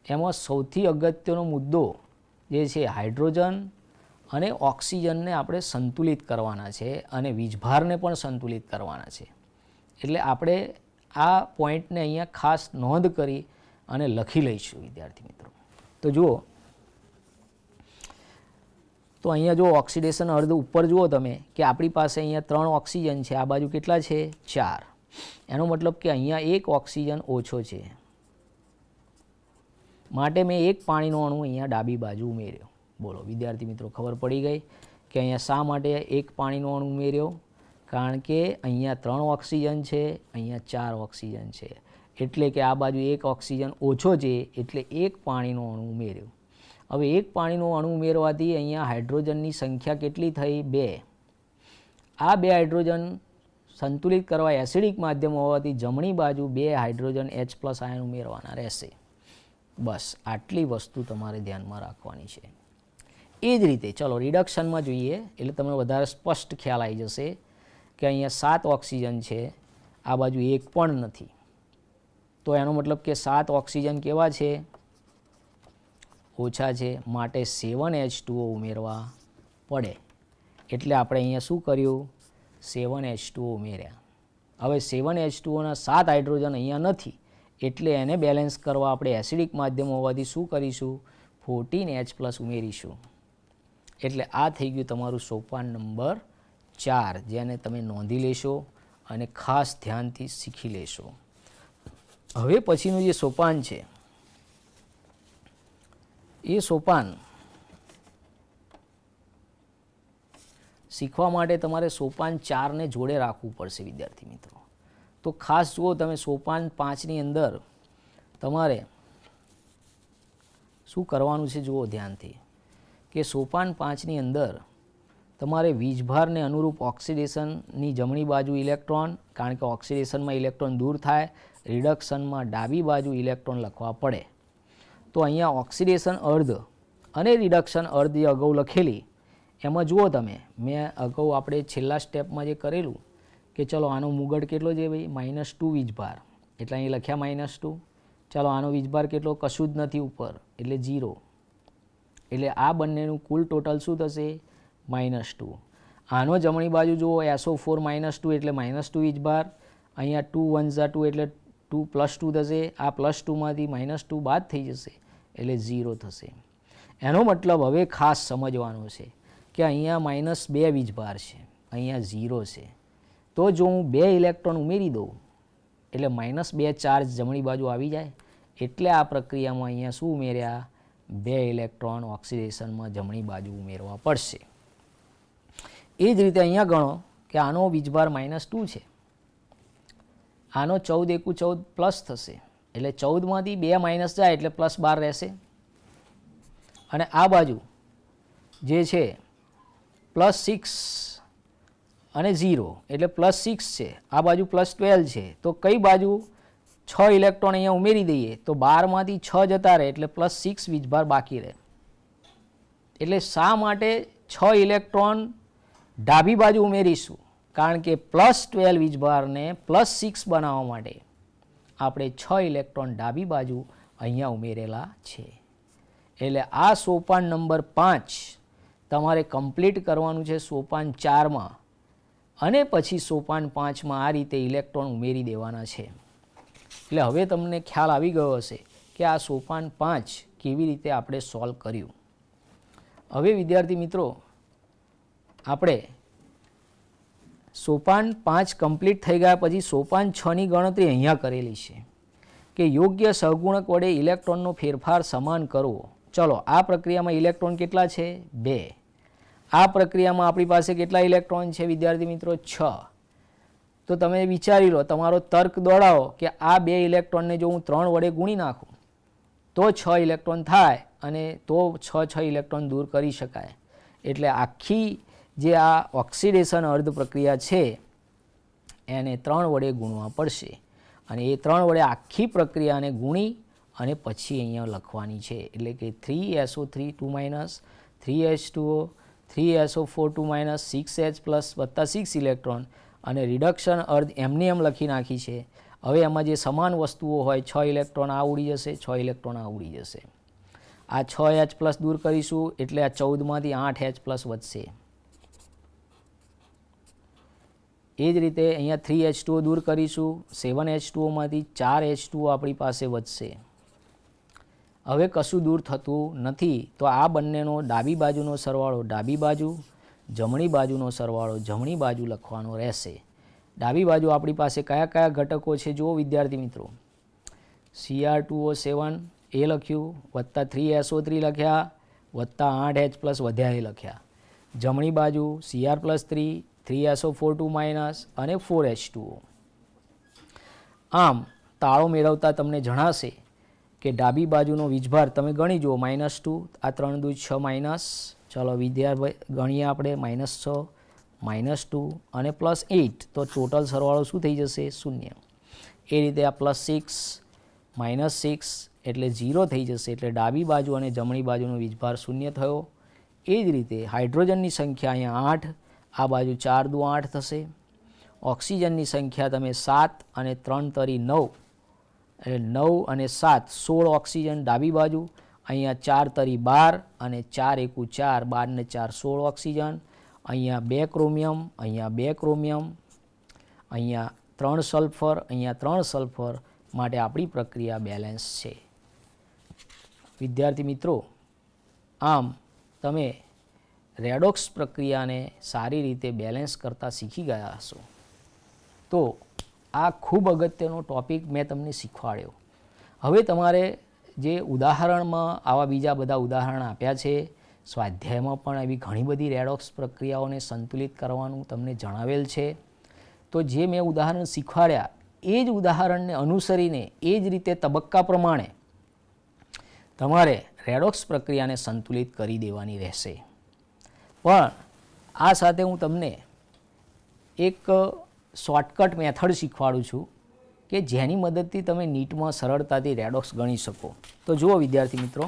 એમાં સૌથી અગત્યનો મુદ્દો જે છે હાઇડ્રોજન અને ઓક્સિજનને આપણે સંતુલિત કરવાના છે અને વીજભારને પણ સંતુલિત કરવાના છે. એટલે આપણે આ પોઈન્ટને અહીંયા ખાસ નોંધ કરી અને લખી લઈશું વિદ્યાર્થી મિત્રો. તો જુઓ, તો અહીંયા જો ઓક્સિડેશન અર્ધ ઉપર જુઓ તમે કે આપણી પાસે અહીંયા 3 ઓક્સિજન છે, આ બાજુ કેટલા છે 4. એનો મતલબ કે અહીંયા એક ઓક્સિજન ઓછો છે, માટે મેં એક પાણીનો અણુ અહીંયા ડાબી બાજુ ઉમેર્યો. બોલો વિદ્યાર્થી મિત્રો, ખબર પડી ગઈ કે અહીંયા શા માટે એક પાણીનો અણુ ઉમેર્યો? કારણ કે અહીંયા 3 ઓક્સિજન છે, અહીંયા 4 ઓક્સિજન છે, એટલે કે આ બાજુ એક ઓક્સિજન ઓછો છે, એટલે એક પાણીનો અણુ ઉમેર્યો. હવે એક પાણીનો અણુ ઉમેરવાથી અહીંયા હાઇડ્રોજનની સંખ્યા કેટલી થઈ? 2. આ 2 હાઇડ્રોજન સંતુલિત કરવા એસિડિક માધ્યમ હોવાથી જમણી બાજુ 2 હાઇડ્રોજન H+ આયન ઉમેરવાના રહેશે. બસ આટલી વસ્તુ તમારે ધ્યાનમાં રાખવાની છે. એ જ રીતે ચલો રિડક્શનમાં જોઈએ એટલે તમને વધારે સ્પષ્ટ ખ્યાલ આવી જશે કે અહીંયા 7 ઓક્સિજન છે, આ બાજુ એક પણ નથી. તો એનો મતલબ કે 7 ઓક્સિજન કેવા છે? ઓછા છે, માટે 7H2O ઉમેરવા પડે. એટલે આપણે અહીંયા શું કર્યું? 7H2O ઉમેર્યા. હવે 7H2Oના 7 હાઇડ્રોજન અહીંયા નથી, એટલે એને બેલેન્સ કરવા આપણે એસિડિક માધ્યમ હોવાથી શું કરીશું? 14H+ ઉમેરીશું. એટલે આ થઈ ગયું તમારું સોપાન નંબર 4, જેને તમે નોંધી લેશો અને ખાસ ધ્યાનથી શીખી લેશો. હવે પછીનું જે સોપાન છે એ સોપાન શીખવા માટે તમારે સોપાન 4ને જોડે રાખવું પડશે વિદ્યાર્થી મિત્રો. તો ખાસ જુઓ તમે, સોપાન 5ની અંદર તમારે શું કરવાનું છે જુઓ ધ્યાનથી, કે સોપાન 5ની અંદર તમારે વીજભારને અનુરૂપ ઓક્સિડેશનની જમણી બાજુ ઇલેક્ટ્રોન, કારણ કે ઓક્સિડેશનમાં ઇલેક્ટ્રોન દૂર થાય, રિડક્શનમાં ડાબી બાજુ ઇલેક્ટ્રોન લખવા પડે. તો અહીંયા ઓક્સિડેશન અર્ધ અને રિડક્શન અર્ધ જે અગાઉ લખેલી એમાં જુઓ તમે, મેં અગાઉ આપણે છેલ્લા સ્ટેપમાં જે કરેલું કે ચલો આનો મુગટ કેટલો છે ભાઈ? -2 વીજભાર, એટલે અહીં લખ્યા -2. ચાલો આનો વીજભાર કેટલો? કશું જ નથી ઉપર, એટલે 0. એટલે આ બંનેનું કુલ ટોટલ શું થશે? -2. આનો જમણી બાજુ જુઓ SO4 -2 એટલે -2 વીજભાર, અહીંયા 2 1 2 એટલે 2 + 2 થશે, આ +2 માંથી -2 બાદ થઈ જશે એટલે 0 થશે. એનો મતલબ હવે ખાસ સમજવાનો છે કે અહીંયા -2 વીજભાર છે, અહીંયા 0 છે. તો જો હું 2 ઇલેક્ટ્રોન ઉમેરી દઉં એટલે -2 ચાર્જ જમણી બાજુ આવી જાય. એટલે આ પ્રક્રિયામાં અહીંયા શું ઉમેર્યા? 2 ઇલેક્ટ્રોન ઓક્સિડેશનમાં જમણી બાજુ ઉમેરવા પડશે. એ જ રીતે અહીંયા ગણો કે આનો વીજભાર -2 છે, આનો 14 × 14 પ્લસ થશે, એટલે 14 માંથી 2 માઇનસ જાય એટલે +12 રહેશે. અને આ બાજુ જે છે +6 અને 0 એટલે +6 છે, આ બાજુ +12 છે. તો કઈ બાજુ 6 ઇલેક્ટ્રોન અહીંયા ઉમેરી દઈએ તો 12 માંથી 6 જતા રહે એટલે +6 વીજભાર બાકી રહે. એટલે શા માટે 6 ઇલેક્ટ્રોન ડાબી બાજુ ઉમેરીશું? કારણ કે +12 વીજભારને +6 બનાવવા માટે આપણે 6 ઇલેક્ટ્રોન ડાબી બાજુ અહીંયા ઉમેરેલા છે. એટલે આ સોપાન નંબર 5 તમારે કમ્પ્લીટ કરવાનું છે સોપાન 4માં, અને પછી સોપાન 5માં આ રીતે ઇલેક્ટ્રોન ઉમેરી દેવાના છે. એટલે હવે તમને ખ્યાલ આવી ગયો હશે કે આ સોપાન 5 કેવી રીતે આપણે સોલ્વ કર્યું. હવે વિદ્યાર્થી મિત્રો, આપણે સોપાન 5 કમ્પ્લીટ થઈ ગયા પછી સોપાન 6ની ગણતરી અહીંયા કરેલી છે કે યોગ્ય સહગુણક વડે ઇલેક્ટ્રોનનો ફેરફાર સમાન કરવો. ચલો આ પ્રક્રિયામાં ઇલેક્ટ્રોન કેટલા છે? 2. આ પ્રક્રિયામાં આપણી પાસે કેટલા ઇલેક્ટ્રોન છે વિદ્યાર્થી મિત્રો? 6. તો તમે વિચારી લો, તમારો તર્ક દોડાવો કે આ 2 ઇલેક્ટ્રોનને જો હું 3 વડે ગુણી નાખું તો 6 ઇલેક્ટ્રોન થાય અને તો 6 ઇલેક્ટ્રોન દૂર કરી શકાય. એટલે આખી જે આ ઓક્સિડેશન અર્ધ પ્રક્રિયા છે એને 3 વડે ગુણવા પડશે અને એ 3 વડે આખી પ્રક્રિયાને ગુણી અને પછી અહીંયા લખવાની છે. એટલે કે 3SO3 2- 3H2O 3SO4 2- 6H plus વત્તા 6 ઇલેક્ટ્રોન અને રિડક્શન અર્ધ એમને એમ લખી નાખી છે. હવે એમાં જે સમાન વસ્તુઓ હોય 6 ઇલેક્ટ્રોન આ ઉડી જશે, 6 ઇલેક્ટ્રોન આ ઉડી જશે. આ 6H પ્લસ દૂર કરીશું એટલે આ 14માંથી 8H પ્લસ વધશે. એ જ રીતે અહીંયા 3H2O દૂર કરીશું, 7H2Oમાંથી 4H2O આપણી પાસે વધશે. હવે કશું દૂર થતું નથી તો આ બંનેનો ડાબી બાજુનો સરવાળો ડાબી બાજુ, જમણી બાજુનો સરવાળો જમણી બાજુ લખવાનો રહેશે. ડાબી બાજુ આપણી પાસે કયા કયા ઘટકો છે જુઓ વિદ્યાર્થી મિત્રો. Cr2O7 એ લખ્યું, વત્તા 3SO3 લખ્યા, વત્તા 8H પ્લસ વધ્યા એ લખ્યા. જમણી બાજુ Cr+3 3SO4 2- અને 4H2O. આમ તાળો મેળવતા તમને જણાશે કે ડાબી બાજુનો વીજભાર તમે ગણી જુઓ, -2 આ 3 દૂ 6 માઇનસ, ચલો વિદ્યાર્થી ગણીએ આપણે, -6 -2 અને +8 તો ટોટલ સરવાળો શું થઈ જશે? 0. એ રીતે આ +6 -6 એટલે 0 થઈ જશે. એટલે ડાબી બાજુ અને જમણી બાજુનો વીજભાર 0 થયો. એ જ રીતે હાઇડ્રોજનની સંખ્યા અહીંયા 8, આ બાજુ 4 દુ 8 થશે. ઓક્સિજનની સંખ્યા તમે 7 અને 3 તરી 9 એટલે 9 અને 7 16 ઓક્સિજન ડાબી બાજુ, અહીંયા 4 તરી 12 અને 4 એકુ 4 12 ને 4 16 ઓક્સિજન. અહીંયા 2 ક્રોમિયમ, અહીંયા 2 ક્રોમિયમ, અહીંયા 3 સલ્ફર, અહીંયા 3 સલ્ફર. માટે આપણી પ્રક્રિયા બેલેન્સ છે. વિદ્યાર્થી મિત્રો, આમ તમે રેડોક્સ પ્રક્રિયાને સારી રીતે બેલેન્સ કરતા શીખી ગયા હશો. તો આ ખૂબ અગત્યનો ટોપિક મેં તમને શીખવાડ્યો. હવે તમારે જે ઉદાહરણમાં આવા બીજા બધા ઉદાહરણ આપ્યા છે, સ્વાધ્યાયમાં પણ એવી ઘણી બધી રેડોક્સ પ્રક્રિયાઓને સંતુલિત કરવાનું તમને જણાવેલ છે. તો જે મેં ઉદાહરણ શીખવાડ્યા એ જ ઉદાહરણને અનુસરીને એ જ રીતે તબક્કા પ્રમાણે તમારે રેડોક્સ પ્રક્રિયાને સંતુલિત કરી દેવાની રહેશે. પણ આ સાથે હું તમને એક શોર્ટકટ મેથડ શીખવાડું છું કે જેની મદદથી તમે નીટમાં સરળતાથી રેડોક્સ ગણી શકો. તો જુઓ વિદ્યાર્થી મિત્રો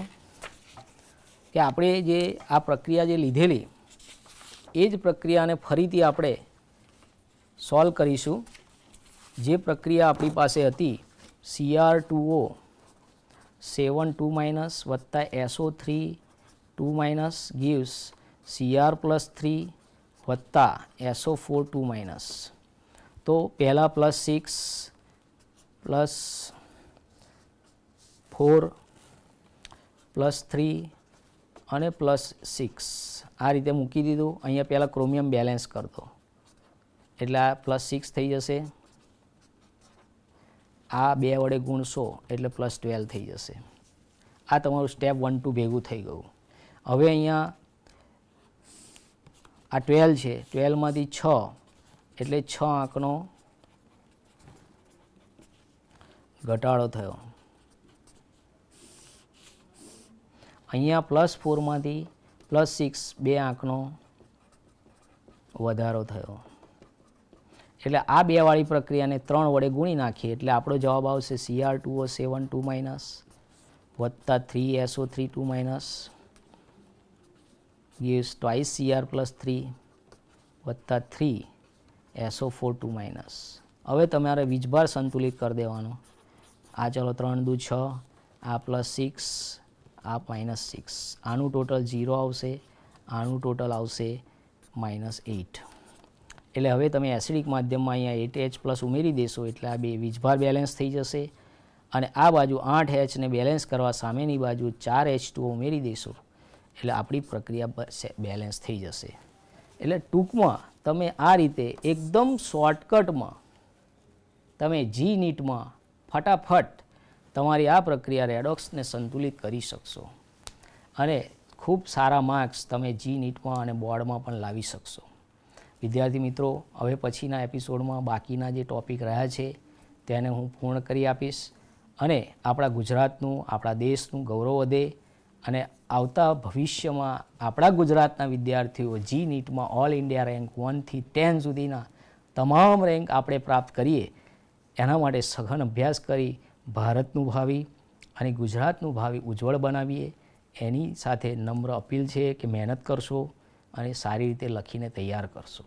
કે આપણે જે આ પ્રક્રિયા જે લીધેલી એ જ પ્રક્રિયાને ફરીથી આપણે સોલ્વ કરીશું. જે પ્રક્રિયા આપણી પાસે હતી Cr2O 7 2- વત્તા SO3 2- gives Cr+3 વત્તા SO4 2-. તો પહેલાં +6 +4 +3 અને +6 આ રીતે મૂકી દીધું. અહીંયા પહેલાં ક્રોમિયમ બેલેન્સ કરતો એટલે આ +6 થઈ જશે. આ 2 વડે ગુણશો એટલે +12 થઈ જશે. આ તમારું સ્ટેપ 1 2 ભેગું થઈ ગયું. હવે અહીંયા આ 12 છે, 12માંથી 6 એટલે 6 આંકનો ઘટાડો થયો. અહીંયા +4માંથી +6 2 આંકનો વધારો થયો. એટલે આ 2 વાળી પ્રક્રિયાને 3 વડે ગુણી નાખીએ એટલે આપણો જવાબ આવશે Cr2O 7 2- વત્તા 3SO3 2- gives twice Cr+3 વત્તા 3SO4 2-. હવે તમારે વીજભાર સંતુલિત કરી દેવાનો. આ ચલો 3 દુ 6, આ +6, આ -6. આનું ટોટલ 0 આવશે, આનું ટોટલ આવશે -8. એટલે હવે તમે એસિડિક માધ્યમમાં અહીંયા 8H પ્લસ ઉમેરી દેશો એટલે આ બે વીજભાર બેલેન્સ થઈ જશે. અને આ બાજુ 8H ને બેલેન્સ કરવા સામેની બાજુ 4H2O ઉમેરી દેશો એટલે આપણી પ્રક્રિયા બેલેન્સ થઈ જશે. એટલે ટૂંકમાં તમે આ રીતે એકદમ શોર્ટકટમાં તમે જી નીટમાં ફટાફટ તમારી આ પ્રક્રિયા રેડોક્સને સંતુલિત કરી શકશો અને ખૂબ સારા માર્ક્સ તમે જી નીટમાં અને બોર્ડમાં પણ લાવી શકશો. વિદ્યાર્થી મિત્રો, હવે પછીના એપિસોડમાં બાકીના જે ટૉપિક રહ્યા છે તેને હું પૂર્ણ કરી આપીશ અને આપણા ગુજરાતનું, આપણા દેશનું ગૌરવ વધે અને આવતા ભવિષ્યમાં આપણા ગુજરાતના વિદ્યાર્થીઓ જી નીટમાં ઓલ ઇન્ડિયા રેન્ક 1 થી 10 સુધીના તમામ રેન્ક આપણે પ્રાપ્ત કરીએ, એના માટે સઘન અભ્યાસ કરી ભારતનું ભાવિ અને ગુજરાતનું ભાવિ ઉજ્જવળ બનાવીએ. એની સાથે નમ્ર અપીલ છે કે મહેનત કરશો અને સારી રીતે લખીને તૈયાર કરશો.